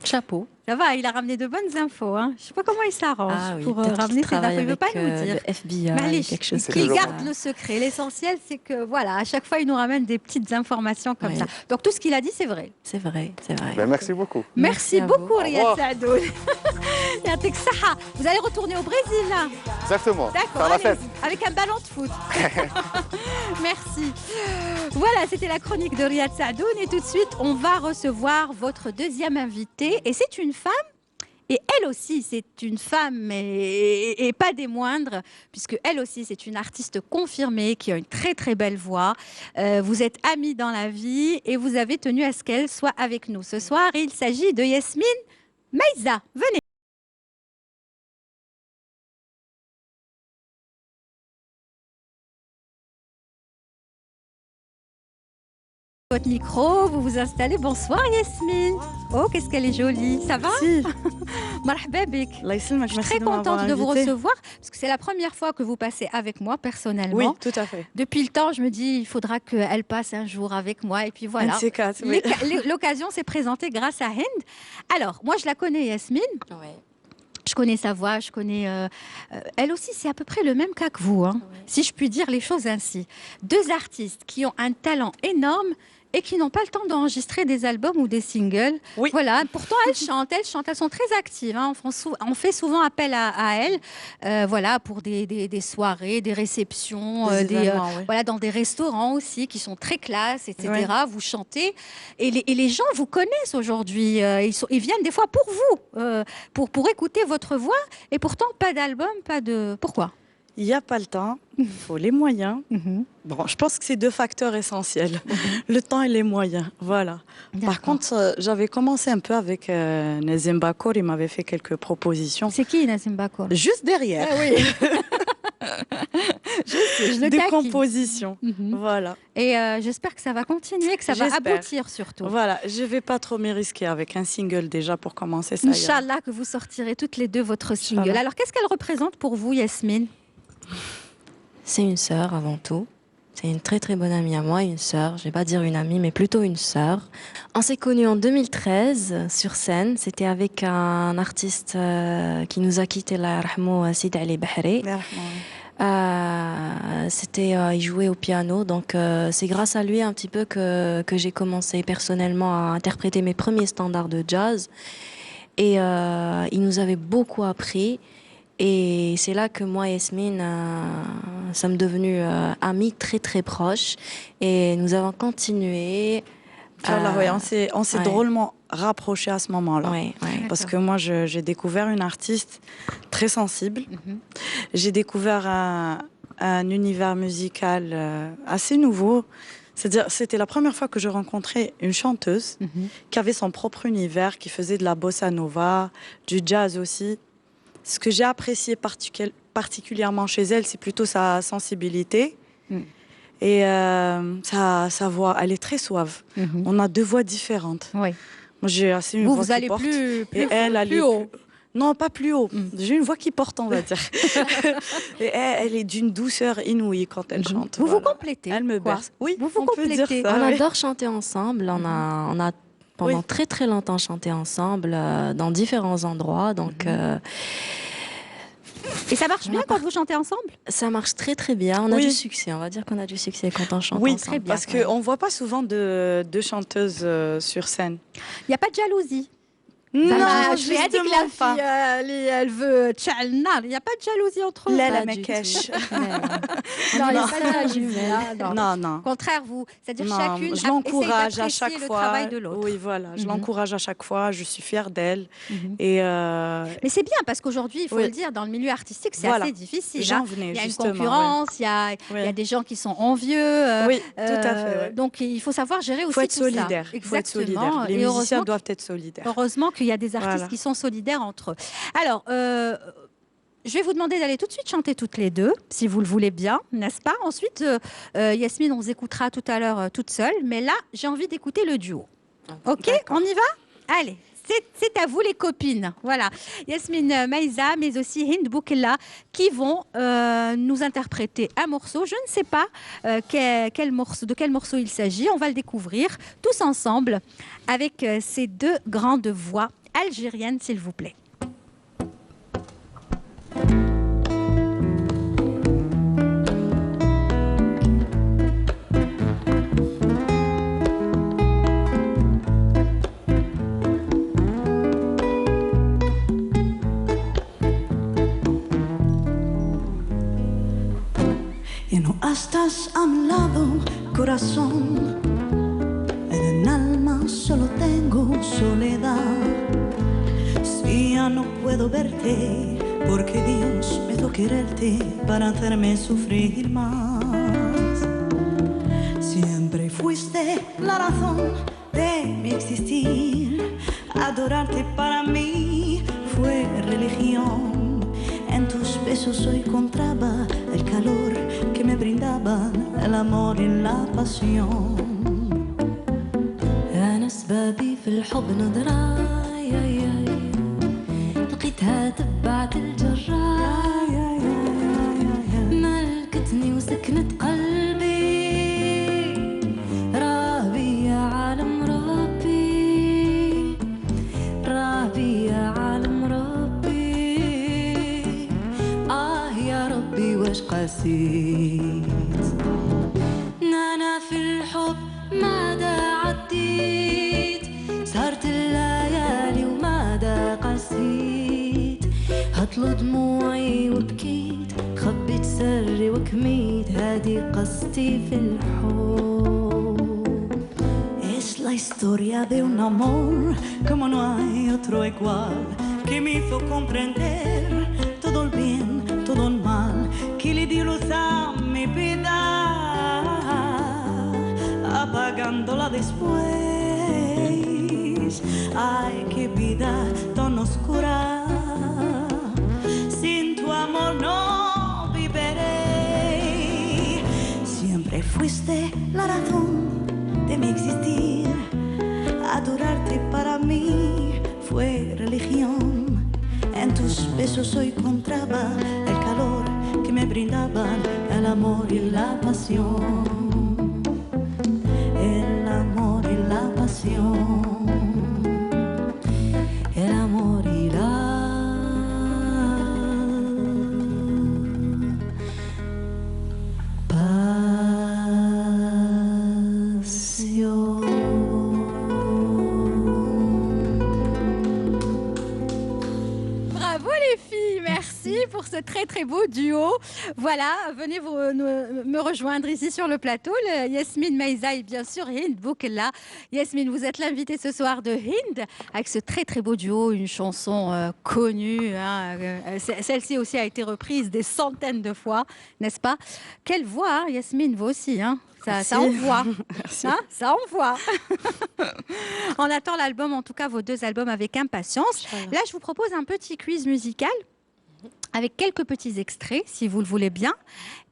Chapeau. Ça va, il a ramené de bonnes infos. Hein. Je ne sais pas comment il s'arrange pour ramener ses infos. Il ne veut pas nous dire. Le FBI, allez, quelque chose il garde le secret. L'essentiel, c'est que voilà, à chaque fois, il nous ramène des petites informations comme ça. Donc tout ce qu'il a dit, c'est vrai. C'est vrai, c'est vrai. Ben, merci beaucoup. Merci beaucoup, Riyad Saadoun. Vous allez retourner au Brésil, là. Exactement. D'accord, la fête. Avec un ballon de foot. Merci. Voilà, c'était la chronique de Riyad Saadoun. Et tout de suite, on va recevoir votre deuxième invitée. Et c'est une femme. Et elle aussi, c'est une femme et pas des moindres, puisque elle aussi, c'est une artiste confirmée qui a une très très belle voix. Vous êtes amis dans la vie et vous avez tenu à ce qu'elle soit avec nous. Ce soir, il s'agit de Yasmine Meiza. Venez. Votre micro, vous vous installez. Bonsoir Yasmine. Oh, qu'est-ce qu'elle est jolie. Ça va? Marhaba bik. Je suis très contente de vous recevoir parce que c'est la première fois que vous passez avec moi personnellement. Oui, tout à fait. Depuis le temps, je me dis il faudra qu'elle passe un jour avec moi et puis voilà. L'occasion s'est présentée grâce à Hind. Alors, moi je la connais Yasmine. Je connais sa voix, je connais... elle aussi, c'est à peu près le même cas que vous, hein, si je puis dire les choses ainsi. Deux artistes qui ont un talent énorme et qui n'ont pas le temps d'enregistrer des albums ou des singles. Voilà. Pourtant, elles chantent, elles sont très actives. Hein. On fait souvent appel à elles voilà, pour des soirées, des réceptions, voilà, dans des restaurants aussi qui sont très classe, etc. Vous chantez et les gens vous connaissent aujourd'hui. Ils viennent des fois pour vous, pour écouter votre voix et pourtant pas d'album, pas de... Pourquoi ? Il n'y a pas le temps, il faut les moyens. Bon, je pense que c'est deux facteurs essentiels, le temps et les moyens. Voilà. Par contre, j'avais commencé un peu avec Nazim Bakour, il m'avait fait quelques propositions. C'est qui Nazim Bakour? Juste derrière. Ah oui. je le des taquine. Compositions. Voilà. Et j'espère que ça va continuer, que ça va aboutir surtout. Voilà, je ne vais pas trop m'y risquer avec un single déjà pour commencer ça. Inch'Allah que vous sortirez toutes les deux votre single. Alors qu'est-ce qu'elle représente pour vous, Yasmine? C'est une sœur avant tout. C'est une très très bonne amie à moi, une sœur. Je vais pas dire une amie, mais plutôt une sœur. On s'est connus en 2013 sur scène. C'était avec un artiste qui nous a quitté, Allah yarhamou, Sid Ali Bahri. Il jouait au piano, donc c'est grâce à lui un petit peu que j'ai commencé personnellement à interpréter mes premiers standards de jazz. Et il nous avait beaucoup appris. Et c'est là que moi et Yasmine sommes devenus amis très très proches. Et nous avons continué. On s'est drôlement rapprochés à ce moment-là. Parce que moi, j'ai découvert une artiste très sensible. J'ai découvert un univers musical assez nouveau. C'est-à-dire, c'était la première fois que je rencontrais une chanteuse qui avait son propre univers, qui faisait de la bossa nova, du jazz aussi. Ce que j'ai apprécié particulièrement chez elle, c'est plutôt sa sensibilité. Et sa voix, elle est très suave. On a deux voix différentes. Moi, j'ai assez une voix qui porte. Elle est haut. Non, pas plus haut. J'ai une voix qui porte, on va dire. Et elle est d'une douceur inouïe quand elle chante. Vous vous complétez. Elle me berce. Oui, vous complétez. On adore chanter ensemble. On a pendant très très longtemps chanté ensemble dans différents endroits. Donc Et ça marche bien quand vous chantez ensemble? Ça marche très très bien. On a du succès. On va dire qu'on a du succès quand on chante oui, ensemble. Très bien, parce qu'on ne voit pas souvent de chanteuses sur scène. Il n'y a pas de jalousie? Non, je lui ai dit que la fille, elle veut tchalna. Il n'y a pas de jalousie entre eux. La Mekash. Non, il n'y a pas de jalousie. Non. Au contraire, c'est-à-dire chacune je l'encourage à chaque fois. Le travail de l'autre. Oui, voilà. Je l'encourage à chaque fois. Je suis fière d'elle. Mais c'est bien parce qu'aujourd'hui, il faut le dire, dans le milieu artistique, c'est assez difficile. J'en venais, il y a une concurrence, il y a des gens qui sont envieux. Oui, tout à fait. Donc, il faut savoir gérer aussi tout ça. Il faut être solidaire. Les musiciens doivent être solidaires. Heureusement qu'il y a des artistes qui sont solidaires entre eux. Alors, je vais vous demander d'aller tout de suite chanter toutes les deux, si vous le voulez bien, n'est-ce pas? Ensuite, Yasmine, on vous écoutera tout à l'heure toute seule, mais là, j'ai envie d'écouter le duo. Ok, on y va? Allez, c'est à vous les copines. Voilà, Yasmine Maïza, mais aussi Hind Boukella, qui vont nous interpréter un morceau. Je ne sais pas de quel morceau il s'agit. On va le découvrir tous ensemble avec ces deux grandes voix algériennes, s'il vous plaît. Ya no estás a mi lado, corazón. En el alma solo tengo soledad. Si ya no puedo verte, porque Dios me hizo quererte para hacerme sufrir más. Siempre fuiste la razón de mi existir. Adorarte para mí fue religión. En tus besos hoy encontraba el calor que me brindaban el amor y la pasión. أنا أسبابي في الحب نظرايا لقيتها تبعت الجرايا ملكتني وسكنت قلبي رابي يا عالم ربي رابي يا عالم ربي يا ربي واش قاسيت أنا في الحب ماذا عديت سهرت الليالي وماذا قسيت هطلوا دموعي وبكيت خبيت سري وكميت هذه قصتي في الحب. Es la historia de un amor como no hay otro igual, que me hizo comprender todo el bien, todo el mal, que le dio luz a mi vida, apagándola después. Ay, qué vida tan oscura, sin tu amor no viviré. Siempre fuiste la razón de mi existir, adorarte para mí fue religión. En tus besos hoy encontraba el calor que me brindaban el amor y la pasión. El amor y la pasión. El amor y la pour ce très très beau duo. Voilà, venez me rejoindre ici sur le plateau. Yasmine Maïza et bien sûr Hind Boukella. Yasmine, vous êtes l'invitée ce soir de Hind avec ce très très beau duo, une chanson connue. Hein. Celle-ci aussi a été reprise des centaines de fois, n'est-ce pas? Quelle voix, hein, Yasmine, vous aussi. Hein. Ça envoie. Hein, ça envoie. On attend l'album, en tout cas vos deux albums, avec impatience. Là, je vous propose un petit quiz musical avec quelques petits extraits, si vous le voulez bien,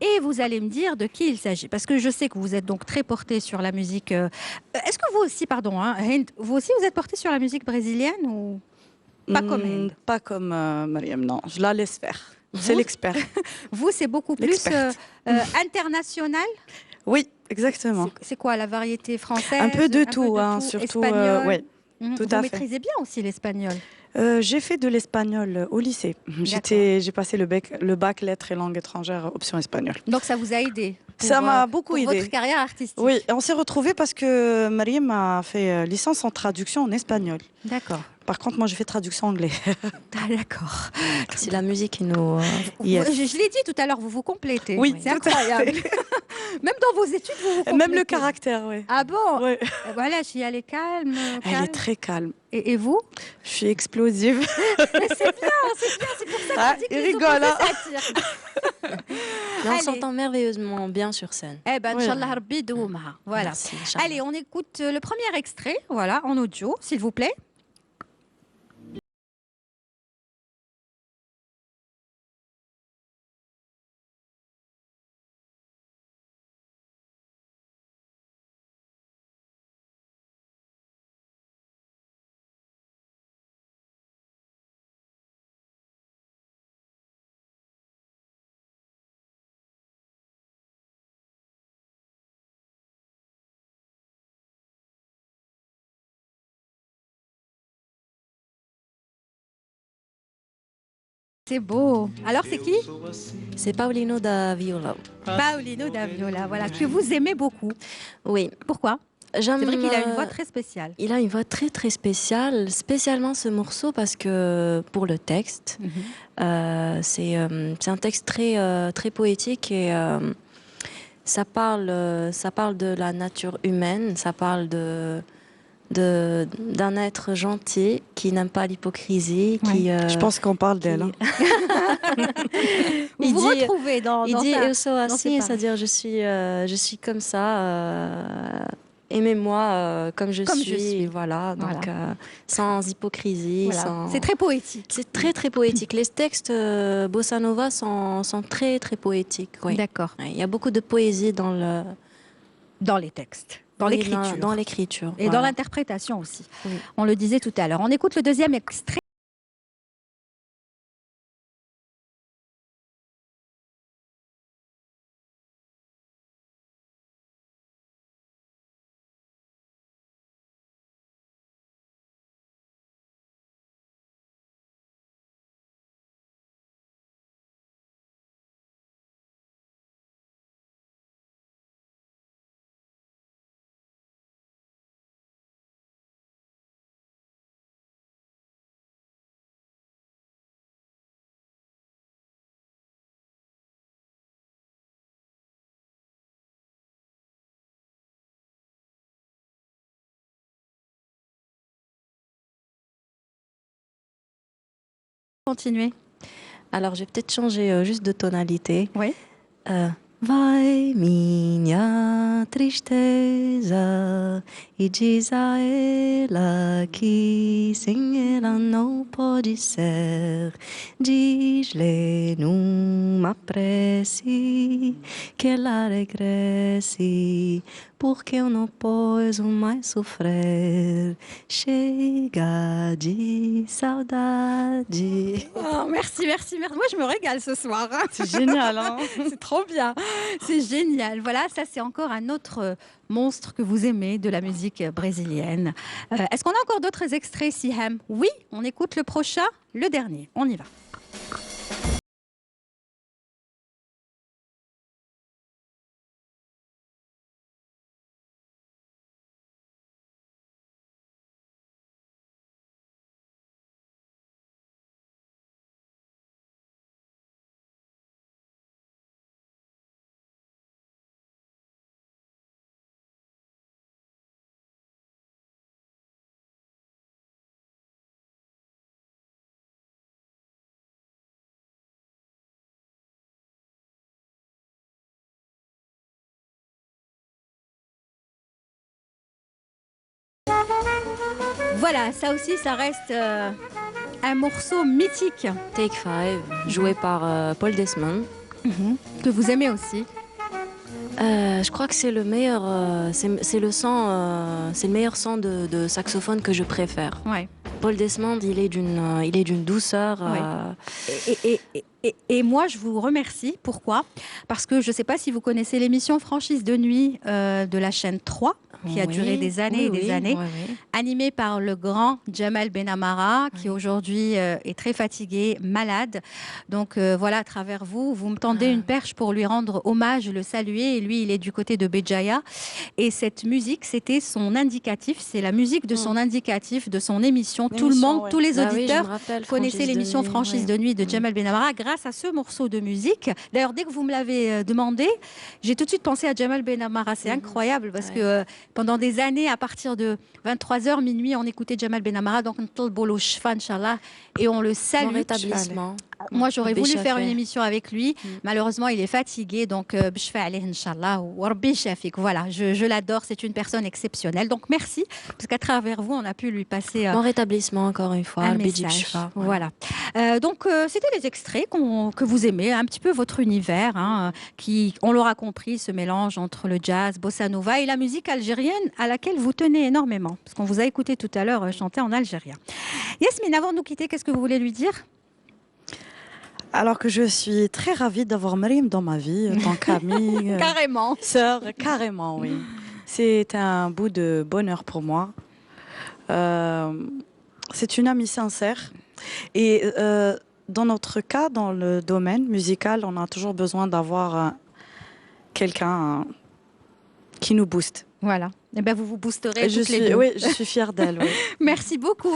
et vous allez me dire de qui il s'agit. Parce que je sais que vous êtes donc très porté sur la musique... Est-ce que vous aussi, pardon, hein, Hind, vous aussi vous êtes porté sur la musique brésilienne ou pas comme Hind? Pas comme Mariam, non. Je la laisse faire. C'est l'expert. Vous, c'est beaucoup plus international? Oui, exactement. C'est quoi, la variété française? Un peu de tout, hein, surtout. Espagnol. Ouais. Vous maîtrisez bien aussi l'espagnol. J'ai fait de l'espagnol au lycée. J'ai passé le bac lettres et langues étrangères, option espagnol. Donc ça vous a aidé? Ça m'a beaucoup aidé. Votre carrière artistique. Oui, on s'est retrouvés parce que Mariam a fait licence en traduction en espagnol. D'accord. Par contre, moi, j'ai fait traduction anglais. Ah, d'accord. C'est la musique qui nous... Yes. Je l'ai dit tout à l'heure, vous vous complétez. Oui, c'est incroyable. Même dans vos études, vous vous complétez. Même le caractère, oui. Ah bon? Oui. Voilà, elle est calme. Elle est très calme. Et vous? Je suis explosive. Mais c'est bien, c'est pour ça qu'on dit que il les rigole, opposés Mais on s'entend merveilleusement bien sur scène. Eh ben, Inch'Allah Rabbi douma. Voilà. Merci, allez, on écoute le premier extrait, voilà, en audio, s'il vous plaît. C'est beau. Alors, c'est qui? C'est Paulino da Viola. Paulino da Viola, voilà, que vous aimez beaucoup. Oui. Pourquoi? C'est vrai qu'il a une voix très spéciale. Il a une voix très très spéciale, spécialement ce morceau parce que pour le texte, c'est un texte très, très poétique et ça parle de la nature humaine, ça parle d'un être gentil qui n'aime pas l'hypocrisie. Je pense qu'on parle d'elle. Hein. Vous vous retrouvez dans il dit dans c'est-à-dire je suis comme ça. Aimez-moi comme je suis, voilà, donc sans hypocrisie. Voilà. C'est très poétique. C'est très très poétique. Les textes bossa nova sont très très poétiques. Oui. D'accord. Il y a beaucoup de poésie dans les textes. Dans l'écriture. Dans l'écriture. Et dans l'interprétation aussi. Oui. On le disait tout à l'heure. On écoute le deuxième extrait. Continuez. Alors, je vais peut-être changer juste de tonalité. Oui. Vai minha tristeza e diz a ela que sem ela não pode ser. Diz-lhe numa prece que ela regresse, porque eu não posso mais sofrer. Chega de saudade. Oh, merci. Moi, je me régale ce soir. Hein. C'est génial. Hein. C'est trop bien. C'est génial. Voilà, ça, c'est encore un autre monstre que vous aimez de la musique brésilienne. Est-ce qu'on a encore d'autres extraits, Siham? Oui, on écoute le prochain, le dernier. On y va. Voilà, ça aussi, ça reste un morceau mythique. Take 5, joué par Paul Desmond. Que vous aimez aussi. Je crois que c'est le meilleur, c'est le meilleur son de saxophone que je préfère. Ouais. Paul Desmond, il est d'une douceur. Ouais. Et moi, je vous remercie. Pourquoi? Parce que je ne sais pas si vous connaissez l'émission Franchise de nuit de la chaîne 3, qui a duré des années et des années, animée par le grand Jamal Benamara, qui aujourd'hui est très fatigué, malade. Donc voilà, à travers vous, vous me tendez une perche pour lui rendre hommage, le saluer. Et lui, il est du côté de Béjaïa. Et cette musique, c'était son indicatif. C'est la musique de son indicatif, de son émission. Tout le monde, tous les auditeurs connaissaient l'émission Franchise de nuit de Jamal Benamara grâce à ce morceau de musique. D'ailleurs, dès que vous me l'avez demandé, j'ai tout de suite pensé à Jamal Benamara. C'est incroyable parce que pendant des années, à partir de 23h, minuit, on écoutait Jamal Benamara, donc Inch'Allah, et on le salue. Bon rétablissement. Moi, j'aurais voulu faire une émission avec lui. Malheureusement, il est fatigué, donc Inch'Allah, voilà, je l'adore, c'est une personne exceptionnelle. Donc merci, parce qu'à travers vous, on a pu lui passer bon rétablissement encore une fois, un message. Voilà. Donc c'était les extraits que vous aimez, un petit peu votre univers, hein, qui, on l'aura compris, ce mélange entre le jazz, bossa nova et la musique algérienne à laquelle vous tenez énormément, parce qu'on vous a écouté tout à l'heure chanter en algérien. Yasmine, avant de nous quitter, qu'est-ce que vous voulez lui dire? Alors que je suis très ravie d'avoir Marim dans ma vie, tant qu'amie, carrément, sœur, carrément, oui. C'est un bout de bonheur pour moi. C'est une amie sincère. Et dans notre cas, dans le domaine musical, on a toujours besoin d'avoir quelqu'un qui nous booste. Voilà. Eh ben, vous vous boosterez toutes les deux. Oui, je suis fière d'elle. Oui. Merci beaucoup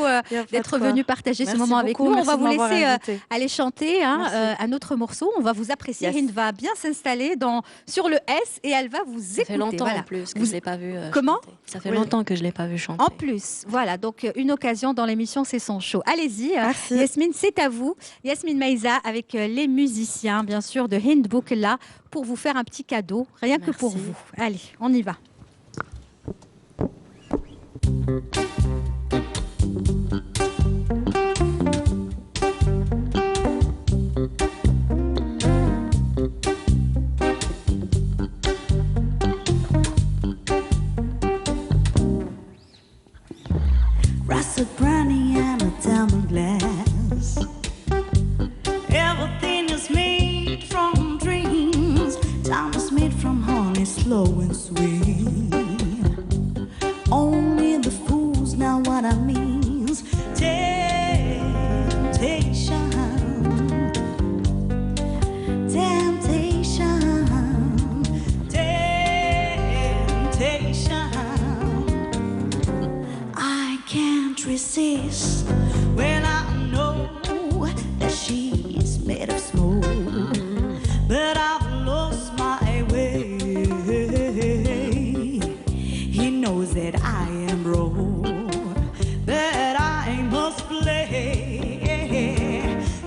d'être venue partager ce moment avec nous. On va vous laisser aller chanter un autre morceau. On va vous apprécier. Rine va bien s'installer sur le S et elle va vous écouter. Ça fait longtemps en plus que je ne l'ai pas vue Comment chanter. Ça fait longtemps que je ne l'ai pas vue chanter. En plus, voilà. Donc, une occasion dans l'émission C'est son show. Allez-y. Yasmine, c'est à vous. Yasmine Maïza avec les musiciens, bien sûr, de Hind Boukella pour vous faire un petit cadeau, rien que pour vous. Allez, on y va. Russet brandy and a diamond glass. Everything is made from dreams. Time is made from honey, slow and sweet. Only the fools know what I mean. Temptation, temptation, temptation. I can't resist when I know that she's made of smoke, but I've lost my way. He knows that I am wrong, but I must play.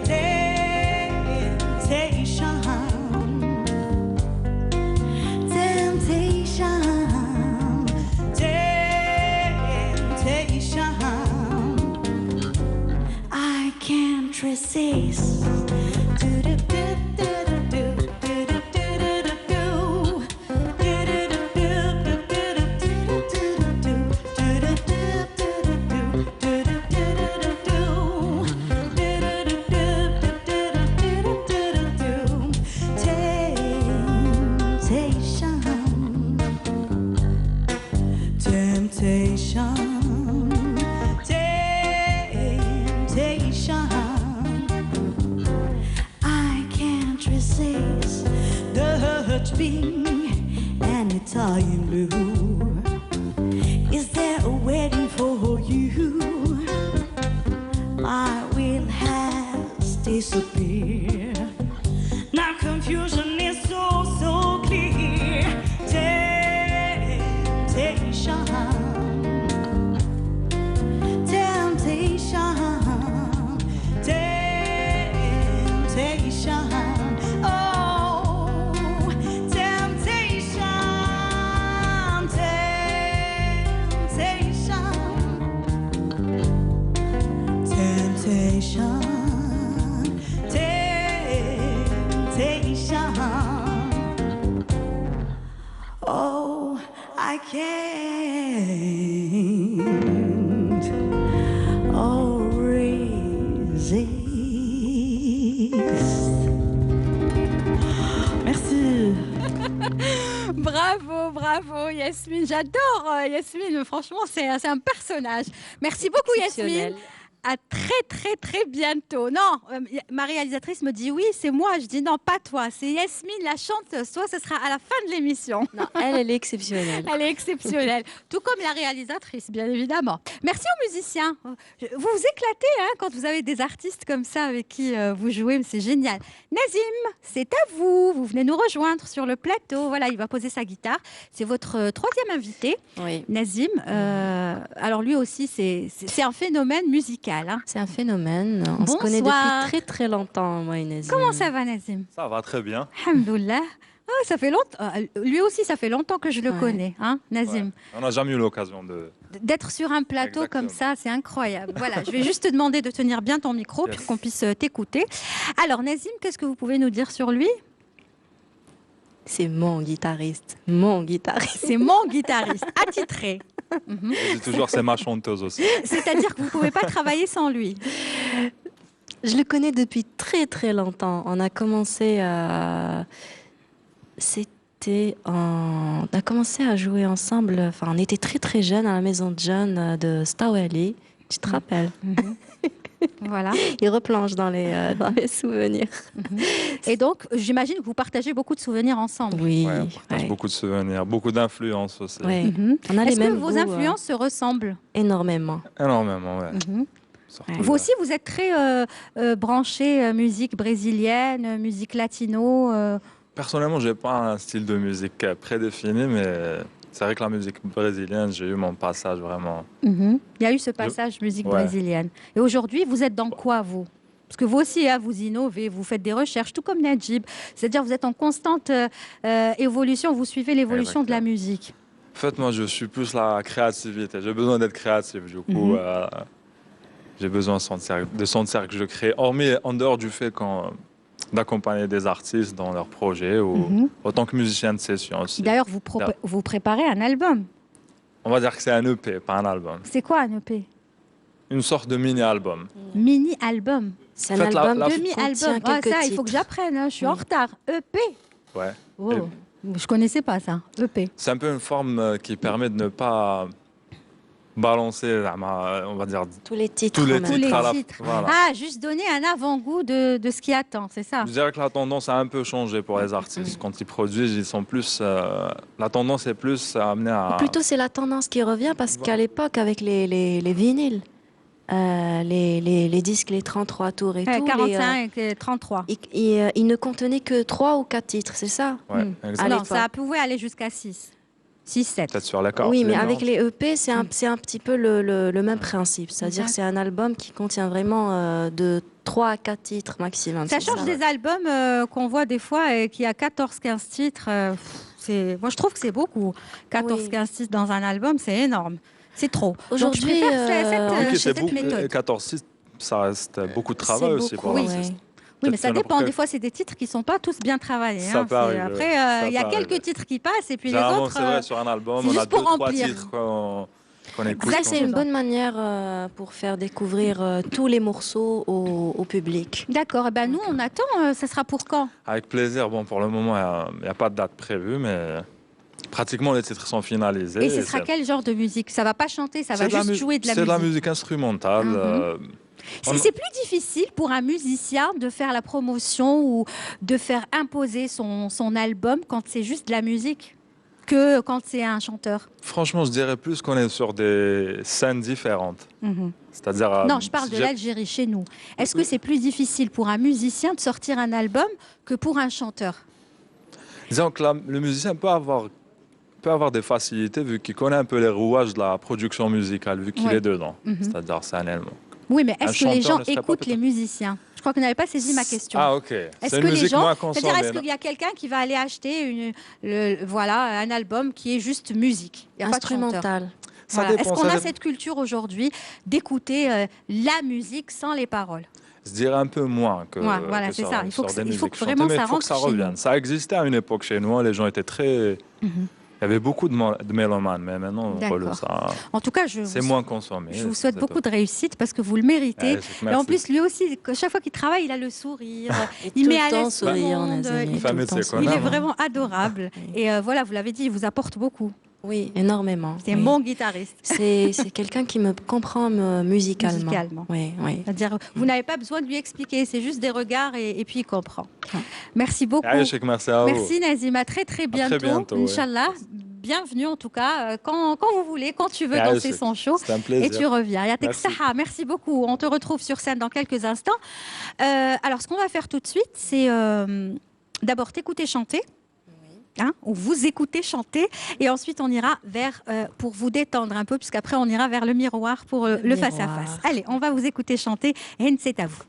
Temptation, temptation, temptation. I can't resist. Italian blue. Is there a wedding for you? My will has disappeared. Now confusion is so clear. Temptation, temptation, temptation. Oh, I can't resist. Bravo Yasmine, j'adore Yasmine, franchement c'est un personnage. Merci beaucoup Yasmine. À très bientôt. Non, ma réalisatrice me dit oui, c'est moi. Je dis non, pas toi. C'est Yasmine, la chanteuse. Toi, ce sera à la fin de l'émission. Non, elle est exceptionnelle. Elle est exceptionnelle. Tout comme la réalisatrice, bien évidemment. Merci aux musiciens. Vous vous éclatez quand vous avez des artistes comme ça avec qui vous jouez. C'est génial. Nazim, c'est à vous. Vous venez nous rejoindre sur le plateau. Voilà, il va poser sa guitare. C'est votre troisième invité. Oui. Nazim. Alors lui aussi, c'est un phénomène musical. C'est un phénomène. On se connaît depuis très longtemps, moi et Nazim. Comment ça va, Nazim? Ça va très bien. Alhamdoulilah. Ça fait longtemps. Lui aussi, ça fait longtemps que je le connais, Nazim. Ouais. On n'a jamais eu l'occasion d'être sur un plateau. Exactement. Comme ça, c'est incroyable. Voilà, je vais juste te demander de tenir bien ton micro pour qu'on puisse t'écouter. Alors, Nazim, qu'est-ce que vous pouvez nous dire sur lui? C'est mon guitariste. C'est mon guitariste, attitré. Je dis toujours, c'est ma chanteuse aussi. C'est-à-dire que vous ne pouvez pas travailler sans lui. Je le connais depuis très longtemps. On a commencé à... On a commencé à jouer ensemble. Enfin, on était très jeunes à la maison de jeunes de Stawali. Tu te rappelles? Voilà. Il replonge dans les souvenirs. Et donc, j'imagine que vous partagez beaucoup de souvenirs ensemble. Oui. Ouais, on partage beaucoup de souvenirs, beaucoup d'influences aussi. Ouais. On a Est-ce les mêmes que vos goûts, influences se ressemblent? Énormément. Énormément, ouais. Vous aussi, vous êtes très branché musique brésilienne, musique latino. Personnellement, je n'ai pas un style de musique prédéfini, mais c'est vrai que la musique brésilienne, j'ai eu mon passage vraiment. Il y a eu ce passage musique brésilienne. Et aujourd'hui, vous êtes dans quoi, vous? Parce que vous aussi, vous innovez, vous faites des recherches, tout comme Najib. C'est-à-dire vous êtes en constante évolution, vous suivez l'évolution de la musique. En fait, moi, je suis plus la créativité. J'ai besoin d'être créatif, du coup. J'ai besoin de sentir que je crée, en dehors du fait d'accompagner des artistes dans leurs projets ou autant que musicien de session aussi. D'ailleurs, vous préparez un album. On va dire que c'est un EP, pas un album. C'est quoi un EP? Une sorte de mini-album. Mini-album? C'est un album demi-album. Ça, il faut que j'apprenne, je suis en retard. EP? Ouais. Oh. Je connaissais pas ça, EP. C'est un peu une forme qui permet de ne pas balancer, on va dire, tous les titres. Voilà. Juste donner un avant-goût de ce qui attend, c'est ça? Je dirais que la tendance a un peu changé pour les artistes. Quand ils produisent, ils sont plus... la tendance est plus amenée à... Ou plutôt, c'est la tendance qui revient parce qu'à l'époque, avec les vinyles, les disques, les 33 tours et tout... 45 et 33. Ils ne contenaient que 3 ou 4 titres, c'est ça? Non, ça pouvait aller jusqu'à 6. 6-7. Peut-être sur l'accord. Oui, mais avec les EP, c'est un petit peu le même principe. C'est-à-dire que c'est un album qui contient vraiment de 3 à 4 titres maximum. Ça change des albums qu'on voit des fois et qui a 14-15 titres. Moi, je trouve que c'est beaucoup. 14-15 titres dans un album, c'est énorme. C'est trop. Aujourd'hui, cette méthode. 14 titres, ça reste beaucoup de travail aussi pour l'artiste. Oui, mais ça dépend. Des fois, c'est des titres qui ne sont pas tous bien travaillés. Après, il y a quelques titres qui passent et puis les autres... C'est vrai, sur un album, on a 2-3 titres qu'on écoute. Ça, c'est une bonne manière pour faire découvrir tous les morceaux au public. D'accord. Nous, on attend. Ça sera pour quand? Avec plaisir. Bon, pour le moment, il n'y a pas de date prévue, mais... Pratiquement, les titres sont finalisés. Et ce sera quel genre de musique? Ça ne va pas chanter, ça va juste jouer de la musique? C'est de la musique instrumentale. C'est plus difficile pour un musicien de faire la promotion ou de faire imposer son album quand c'est juste de la musique que quand c'est un chanteur? Franchement, je dirais plus qu'on est sur des scènes différentes. C'est-à-dire... Non, je parle de l'Algérie, chez nous. Est-ce que c'est plus difficile pour un musicien de sortir un album que pour un chanteur? Disons que le musicien peut avoir des facilités vu qu'il connaît un peu les rouages de la production musicale, vu qu'il est dedans. C'est-à-dire, c'est un élément. Oui, mais est-ce que les gens écoutent les musiciens? Je crois que vous n'avez pas saisi ma question. Ah, ok. Est-ce que les gens... C'est-à-dire, est-ce qu'il y a quelqu'un qui va aller acheter un album qui est juste musique? Il n'y a instrumental. Pas de chanteur. Est-ce qu'on a cette culture aujourd'hui d'écouter la musique sans les paroles? Je dirais un peu moins que voilà, c'est ça. Il faut que vraiment ça rentre chez nous. Ça existait à une époque chez nous. Les gens étaient très... Il Il y avait beaucoup de mélomanes, mais maintenant, ça, en tout cas, c'est moins consommé. Je vous souhaite beaucoup de réussite parce que vous le méritez. Et en plus, lui aussi, chaque fois qu'il travaille, il a le sourire. Il met à l'aise tout le monde. Il est vraiment adorable. Et voilà, vous l'avez dit, il vous apporte beaucoup. Oui, énormément. C'est mon guitariste. C'est quelqu'un qui me comprend musicalement. Oui. C'est-à-dire, vous n'avez pas besoin de lui expliquer, c'est juste des regards et puis il comprend. Merci beaucoup. Merci à vous. Merci Nazim, à très bientôt. Inch'Allah. Bienvenue en tout cas, quand vous voulez, quand tu veux danser son show. C'est un plaisir. Et tu reviens. Yatek Saha, merci beaucoup. On te retrouve sur scène dans quelques instants. Alors, ce qu'on va faire tout de suite, c'est d'abord t'écouter chanter. Ou vous écoutez chanter et ensuite on ira vers pour vous détendre un peu puisqu'après on ira vers le miroir pour le face-à-face. Allez, on va vous écouter chanter et c'est à vous.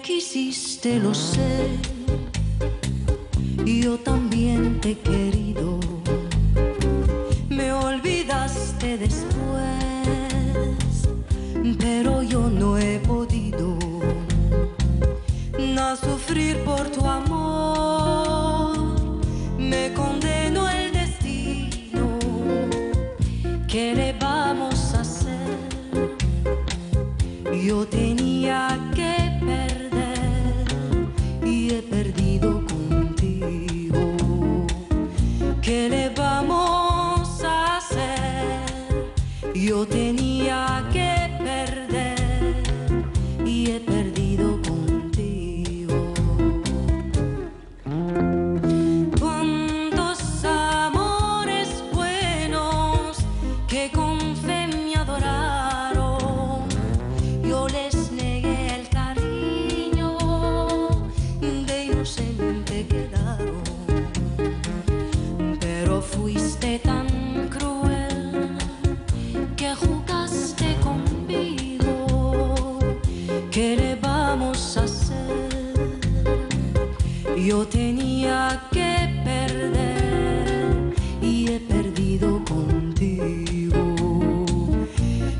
Quisiste, lo sé, yo también te he querido, me olvidaste después, pero yo no he podido no sufrir por tu amor, me condeno el destino, ¿qué le vamos a hacer? Yo tenía que he perdido contigo. ¿Qué le vamos a hacer? Yo tenía que perder y he perdido contigo. Cuántos amores buenos que con fe me adoraron, yo les negué el cariño. Quedaron, pero fuiste tan cruel que jugaste conmigo. ¿Qué le vamos a hacer? Yo tenía que perder y he perdido contigo.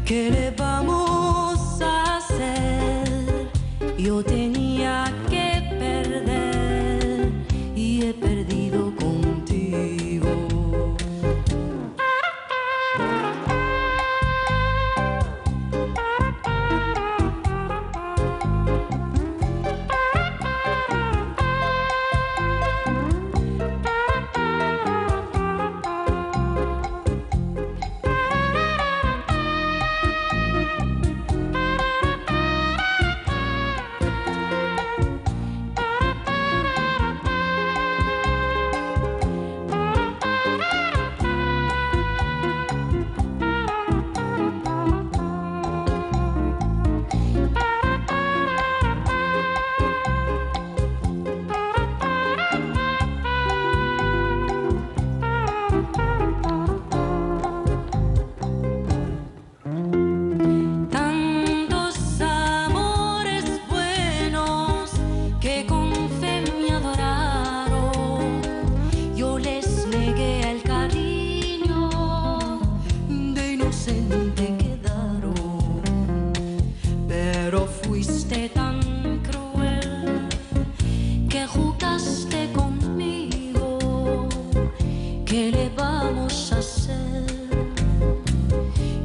¿Qué le vamos a hacer? Yo tenía que he perdido contigo.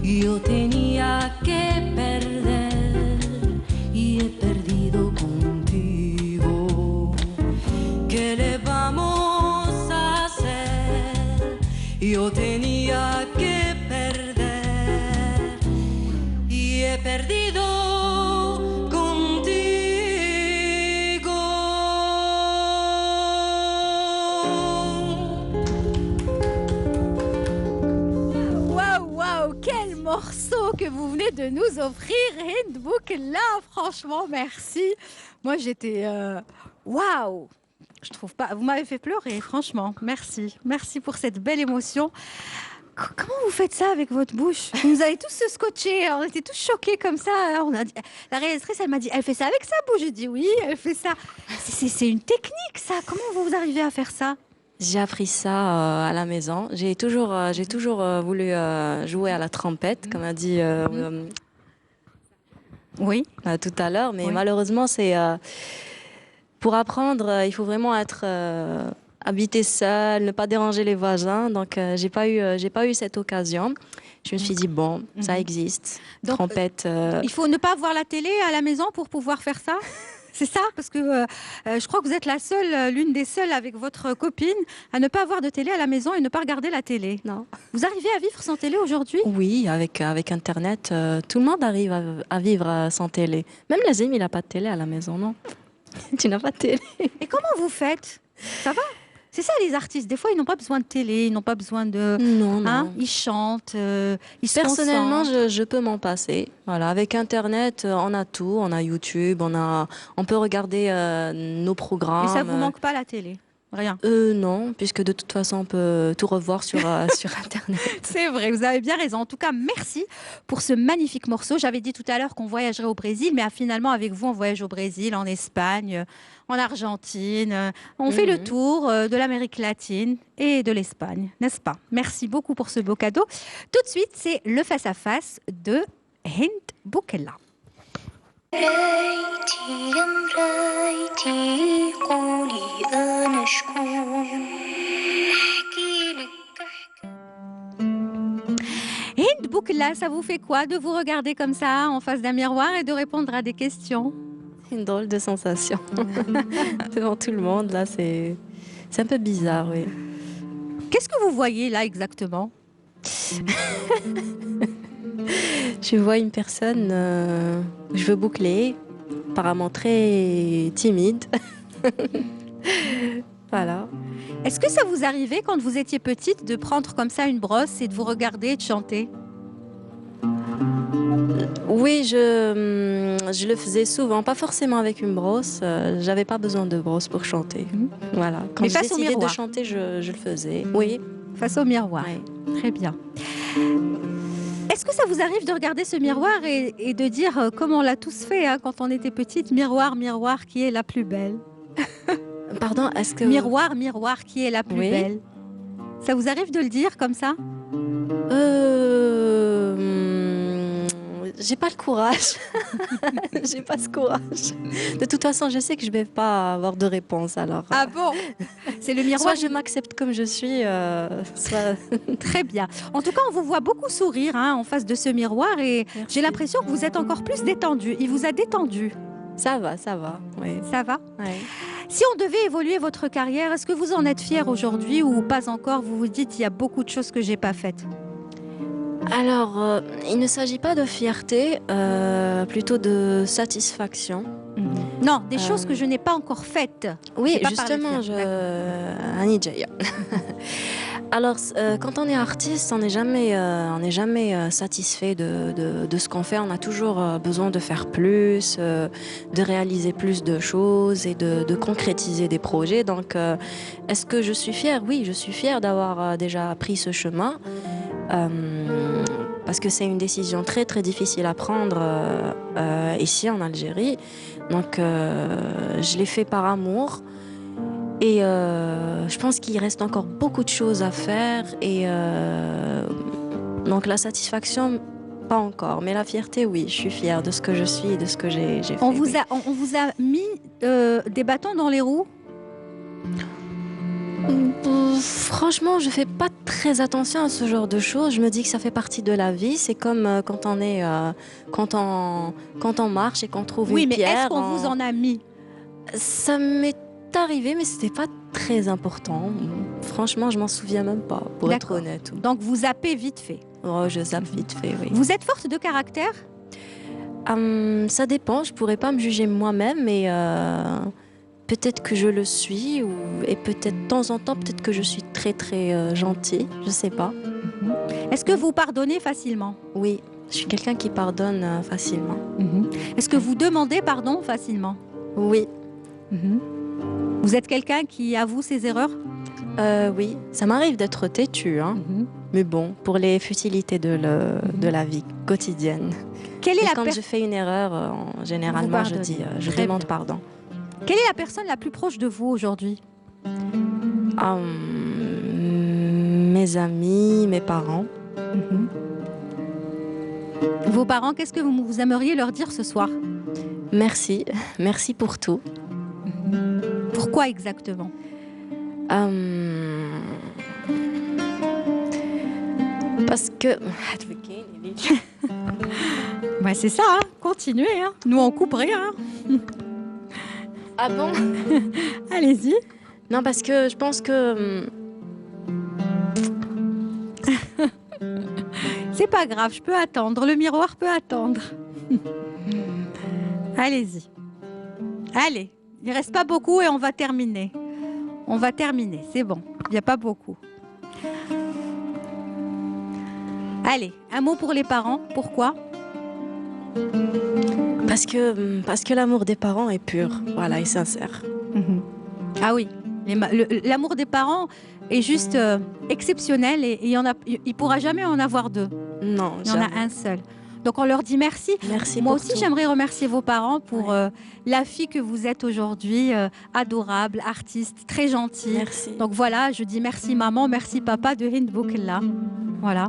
Yo tenía que perder y he perdido contigo. ¿Qué le vamos a hacer? Yo tenía que perder y he perdido contigo. morceau que vous venez de nous offrir, Hind Boukellah. Franchement, merci. Moi, j'étais... Waouh! Je trouve pas... Vous m'avez fait pleurer, franchement. Merci. Merci pour cette belle émotion. Comment vous faites ça avec votre bouche? Vous nous avez tous scotchés, on était tous choqués comme ça. On a dit... La réalisatrice, elle m'a dit, elle fait ça avec sa bouche. J'ai dit oui, elle fait ça. C'est une technique, ça. Comment vous arrivez à faire ça? J'ai appris ça à la maison. J'ai toujours voulu jouer à la trompette, comme a dit oui. Tout à l'heure. Mais oui. malheureusement, c'est pour apprendre, il faut vraiment être habiter seul, ne pas déranger les voisins. Donc, j'ai pas eu cette occasion. Je me suis dit bon, ça existe. Donc, trompette. Il faut ne pas voir la télé à la maison pour pouvoir faire ça. C'est ça, parce que je crois que vous êtes la seule, l'une des seules avec votre copine à ne pas avoir de télé à la maison et ne pas regarder la télé. Non. Vous arrivez à vivre sans télé aujourd'hui? Oui, avec Internet, tout le monde arrive à vivre sans télé. Même Nazim, il n'a pas de télé à la maison, non? Tu n'as pas de télé. Et comment vous faites? Ça va? C'est ça les artistes. Des fois, ils n'ont pas besoin de télé, ils n'ont pas besoin de... Non, hein, non. ils chantent, ils se Personnellement, concentrent. je peux m'en passer. Voilà, avec Internet, on a tout. On a YouTube, on peut regarder nos programmes. Mais ça vous manque pas la télé? Rien? Non, puisque de toute façon, on peut tout revoir sur Internet. C'est vrai, vous avez bien raison. En tout cas, merci pour ce magnifique morceau. J'avais dit tout à l'heure qu'on voyagerait au Brésil, mais finalement, avec vous, on voyage au Brésil, en Espagne, en Argentine. On fait le tour de l'Amérique latine et de l'Espagne, n'est-ce pas? Merci beaucoup pour ce beau cadeau. Tout de suite, c'est le face-à-face de Hind Boukellah. مرايتي يا مرايتي قولي أنا شكون احكي لك Hind Boukellah, ça vous fait quoi de vous regarder comme ça en face d'un miroir et de répondre à des questions? Une drôle de sensation. Devant tout le monde, là, c'est un peu bizarre, oui. Qu'est-ce que vous voyez là exactement? Je vois une personne, cheveux bouclés, apparemment très timide. Voilà. Est-ce que ça vous arrivait quand vous étiez petite de prendre comme ça une brosse et de vous regarder et de chanter? Oui, je le faisais souvent, pas forcément avec une brosse. J'avais pas besoin de brosse pour chanter. Voilà. Quand Mais je face au décidais de miroir. chanter, je le faisais. Oui. Face au miroir. Oui. Très bien. Est-ce que ça vous arrive de regarder ce miroir et de dire, comme on l'a tous fait hein, quand on était petite, miroir, miroir, qui est la plus belle? Pardon, est-ce que... Miroir, miroir, qui est la plus Oui. belle? Ça vous arrive de le dire comme ça? J'ai pas le courage. J'ai pas ce courage. De toute façon, je sais que je vais pas avoir de réponse. Alors, Ah bon? C'est le miroir. soit je m'accepte comme je suis, soit... Très bien. En tout cas, on vous voit beaucoup sourire hein, en face de ce miroir et j'ai l'impression que vous êtes encore plus détendu. Il vous a détendu. Ça va. Oui. Ça va? Oui. Si on devait évoluer votre carrière, est-ce que vous en êtes fier aujourd'hui ou pas encore? Vous vous dites, il y a beaucoup de choses que j'ai pas faites. Alors, il ne s'agit pas de fierté, plutôt de satisfaction. Non, des choses que je n'ai pas encore faites. Oui, J'ai pas parlé de justement, fier. Annie Jaya. Alors, quand on est artiste, on n'est jamais satisfait de ce qu'on fait. On a toujours besoin de faire plus, de réaliser plus de choses et de concrétiser des projets. Donc, est-ce que je suis fière? Oui, je suis fière d'avoir déjà pris ce chemin. Parce que c'est une décision très très difficile à prendre ici en Algérie. Donc je l'ai fait par amour et je pense qu'il reste encore beaucoup de choses à faire et donc la satisfaction pas encore, mais la fierté oui, je suis fière de ce que je suis et de ce que j'ai fait. On vous a mis des bâtons dans les roues? Franchement, je fais pas très attention à ce genre de choses. Je me dis que ça fait partie de la vie. C'est comme quand on marche et qu'on trouve Oui, une mais pierre. est-ce qu'on vous en a mis? Ça m'est arrivé, mais c'était pas très important. Franchement, je m'en souviens même pas, pour être D'accord. honnête. Donc vous zappez vite fait. Oh, je zappe vite fait, oui. Vous êtes forte de caractère? Ça dépend. Je pourrais pas me juger moi-même, mais peut-être que je le suis, et peut-être de temps en temps, peut-être que je suis très très gentille. Je sais pas. Est-ce que vous pardonnez facilement? Oui, je suis quelqu'un qui pardonne facilement. Est-ce que vous demandez pardon facilement? Oui. Vous êtes quelqu'un qui avoue ses erreurs? Oui, ça m'arrive d'être têtue, hein. Mais bon, pour les futilités de la vie quotidienne. Quand je fais une erreur, généralement, je demande pardon. Quelle est la personne la plus proche de vous aujourd'hui? Mes amis, mes parents. Vos parents, qu'est-ce que vous aimeriez leur dire ce soir? Merci, merci pour tout. Pourquoi exactement? Parce que... Ouais, c'est ça, hein. Continuez, hein. Nous on coupe rien. Ah bon? Allez-y. Non, parce que je pense que... C'est pas grave, je peux attendre. Le miroir peut attendre. Allez-y. Allez, il ne reste pas beaucoup et on va terminer. On va terminer, c'est bon. Il n'y a pas beaucoup. Allez, un mot pour les parents. Pourquoi? Parce que l'amour des parents est pur, voilà, et sincère. Ah oui, l'amour des parents est juste exceptionnel et il ne pourra jamais en avoir deux. Non, il y en a un seul. Donc on leur dit merci. Merci. Moi aussi, j'aimerais remercier vos parents pour la fille que vous êtes aujourd'hui, adorable, artiste, très gentille. Merci. Donc voilà, je dis merci maman, merci papa de Hind Boukella. Voilà.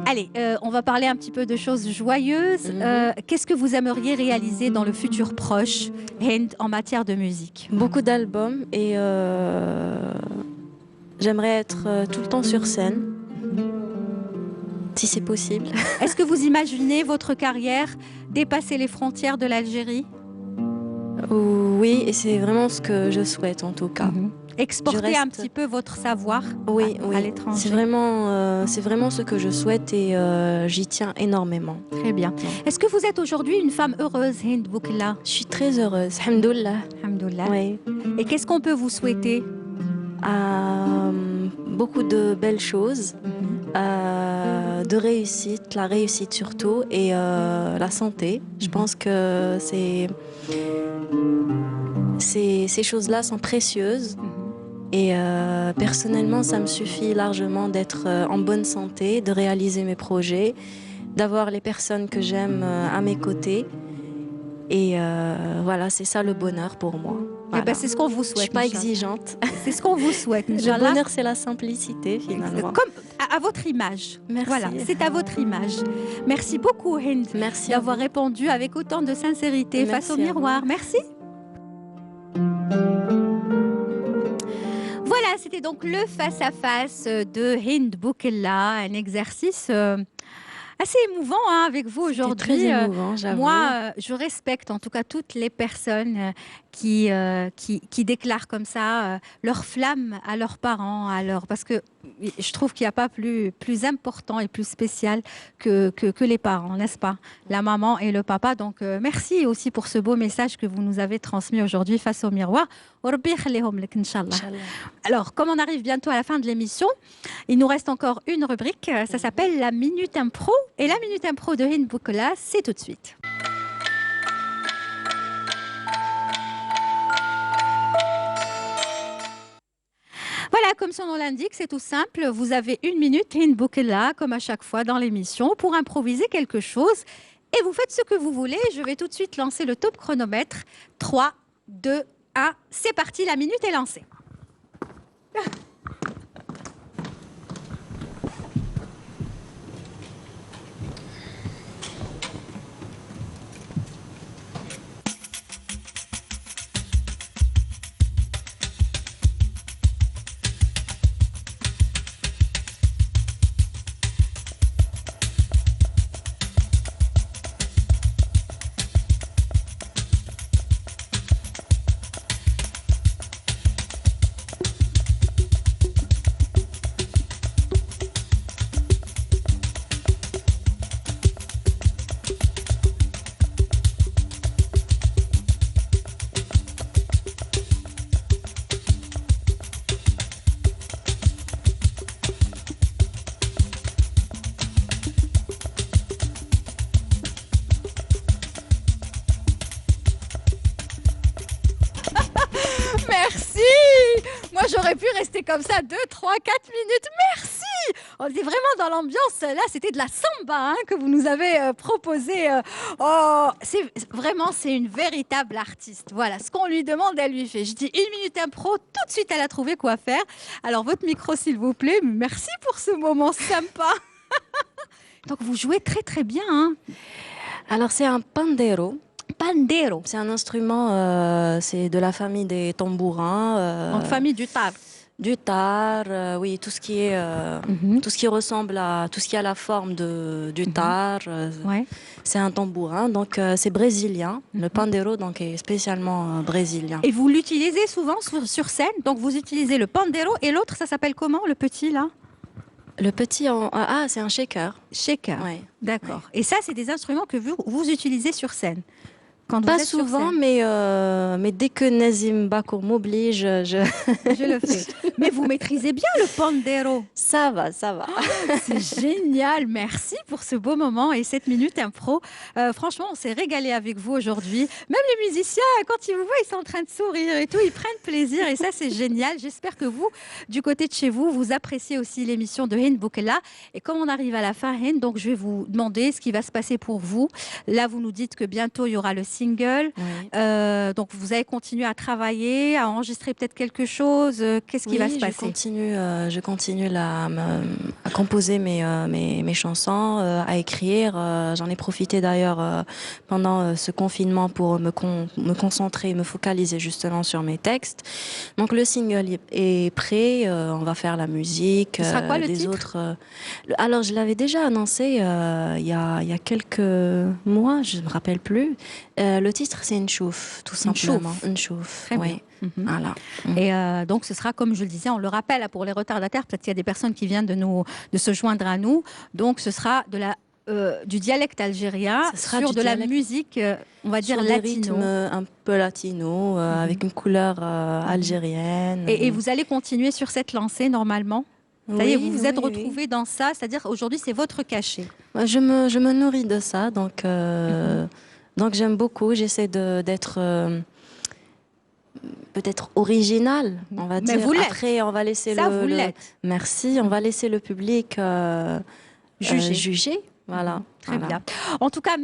Allez, on va parler un petit peu de choses joyeuses. Qu'est-ce que vous aimeriez réaliser dans le futur proche, Hind, en matière de musique? Beaucoup d'albums et j'aimerais être tout le temps sur scène, si c'est possible. Est-ce que vous imaginez votre carrière dépasser les frontières de l'Algérie? Oui, et c'est vraiment ce que je souhaite en tout cas. Exporter un petit peu votre savoir à l'étranger. C'est vraiment ce que je souhaite et j'y tiens énormément. Très bien. Est-ce que vous êtes aujourd'hui une femme heureuse, Hind Boukella? Je suis très heureuse, alhamdoulilah. Alhamdoulilah. Oui. Et qu'est-ce qu'on peut vous souhaiter? Beaucoup de belles choses, de réussite, la réussite surtout, et la santé. Je pense que ces choses-là sont précieuses. Et personnellement, ça me suffit largement d'être en bonne santé, de réaliser mes projets, d'avoir les personnes que j'aime à mes côtés. Et voilà, c'est ça le bonheur pour moi. Voilà. Eh ben, c'est ce qu'on vous souhaite. Je ne suis pas exigeante. C'est ce qu'on vous souhaite. Le bonheur, c'est la simplicité, finalement. Comme à votre image. Merci. Voilà, c'est à votre image. Merci beaucoup, Hind, d'avoir répondu avec autant de sincérité face au miroir. Merci. Voilà, c'était donc le face-à-face de Hind Boukella, un exercice assez émouvant avec vous aujourd'hui. Très émouvant, j'avoue. Moi, je respecte en tout cas toutes les personnes qui déclarent comme ça leur flamme à leurs parents, parce que je trouve qu'il n'y a pas plus important et plus spécial que les parents, n'est-ce pas? La maman et le papa. Donc, merci aussi pour ce beau message que vous nous avez transmis aujourd'hui face au miroir. Alors, comme on arrive bientôt à la fin de l'émission, il nous reste encore une rubrique. Ça s'appelle la Minute Impro. Et la Minute Impro de Hind Boukella, c'est tout de suite. Voilà, comme son nom l'indique, c'est tout simple. Vous avez une minute, Hind Boukella, comme à chaque fois dans l'émission, pour improviser quelque chose. Et vous faites ce que vous voulez. Je vais tout de suite lancer le top chronomètre. 3, 2, 1, c'est parti, la minute est lancée. rester comme ça 2, 3, 4 minutes. Merci. On est vraiment dans l'ambiance. Là, c'était de la samba que vous nous avez proposé. Oh, c'est une véritable artiste. Voilà, ce qu'on lui demande, elle lui fait. Je dis 1 minute impro, tout de suite, elle a trouvé quoi faire. Alors, votre micro, s'il vous plaît. Merci pour ce moment sympa. Donc, vous jouez très, très bien. Hein. Alors, c'est un pandero. Pandero. C'est un instrument, c'est de la famille des tambourins. Donc, famille du tar. Du tar, oui, tout ce qui est, tout ce qui ressemble à, tout ce qui a la forme du tar. Ouais. C'est un tambourin, donc c'est brésilien. Le pandero, donc, est spécialement brésilien. Et vous l'utilisez souvent sur scène. Donc, vous utilisez le pandero et l'autre, ça s'appelle comment, le petit là? Le petit, c'est un shaker. Shaker. Ouais. D'accord. Et ça, c'est des instruments que vous utilisez sur scène. Quand Pas souvent, mais dès que Nazim Bakour m'oblige, je le fais. Mais vous maîtrisez bien le pandero. Ça va, ça va. Oh, c'est génial. Merci pour ce beau moment et cette minute impro. Franchement, on s'est régalé avec vous aujourd'hui. Même les musiciens, quand ils vous voient, ils sont en train de sourire et tout. Ils prennent plaisir et ça, c'est génial. J'espère que vous, du côté de chez vous, vous appréciez aussi l'émission de Hind Boukella. Et comme on arrive à la fin, Hind, donc je vais vous demander ce qui va se passer pour vous. Là, vous nous dites que bientôt, il y aura le single. Oui. Donc, vous allez continuer à travailler, à enregistrer peut-être quelque chose. Qu'est-ce qui va se passer? Je continue à composer mes chansons, à écrire. J'en ai profité d'ailleurs pendant ce confinement pour me concentrer, me focaliser justement sur mes textes. Donc, le single est prêt. On va faire la musique. Ce sera quoi le titre? Alors, je l'avais déjà annoncé il y a quelques mois, je ne me rappelle plus. Le titre, c'est Nchouf, tout simplement. Nchouf. Très bien. Voilà. Et donc, ce sera, comme je le disais, on le rappelle pour les retardataires, peut-être qu'il y a des personnes qui viennent de se joindre à nous. Donc, ce sera du dialecte algérien sur de la musique, on va dire, latino. Un peu latino, avec une couleur algérienne. Et vous allez continuer sur cette lancée, normalement? Ça y est, vous vous êtes retrouvés dans ça, c'est-à-dire aujourd'hui, c'est votre cachet. Je me nourris de ça, donc j'aime beaucoup. J'essaie d'être peut-être original, on va dire. Mais vous l'êtes. Après, on va laisser vous l'êtes. Merci. On va laisser le public juger. Voilà. Très bien. En tout cas,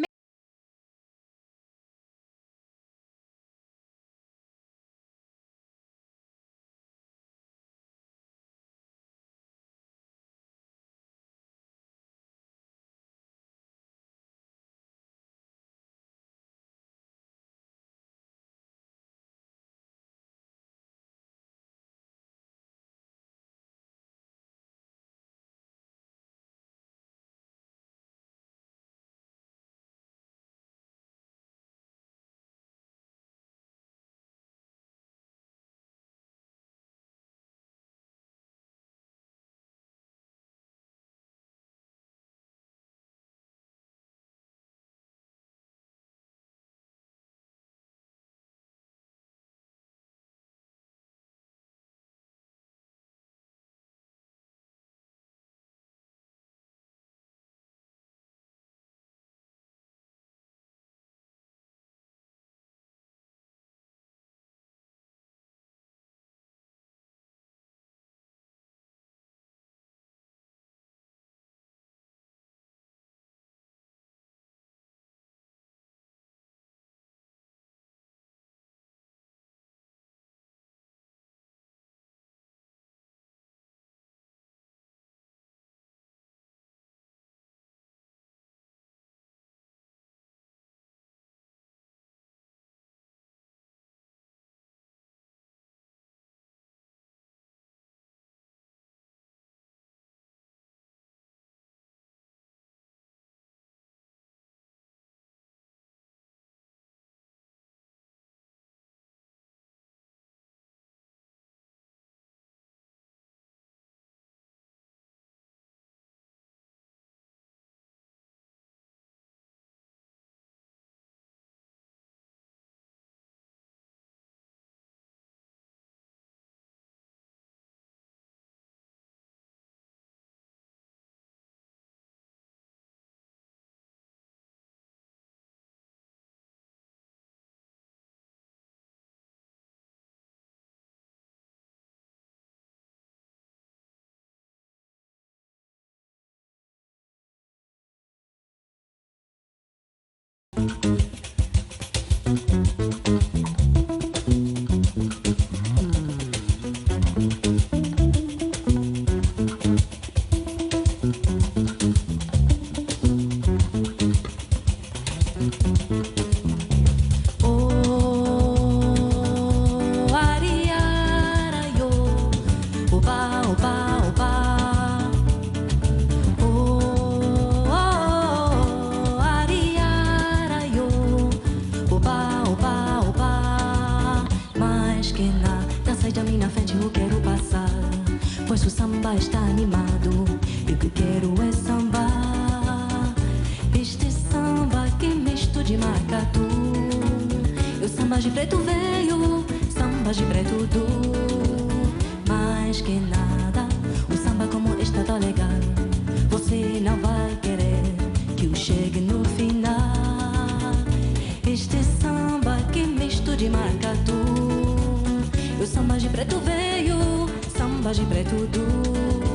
O samba de preto veio, samba de preto do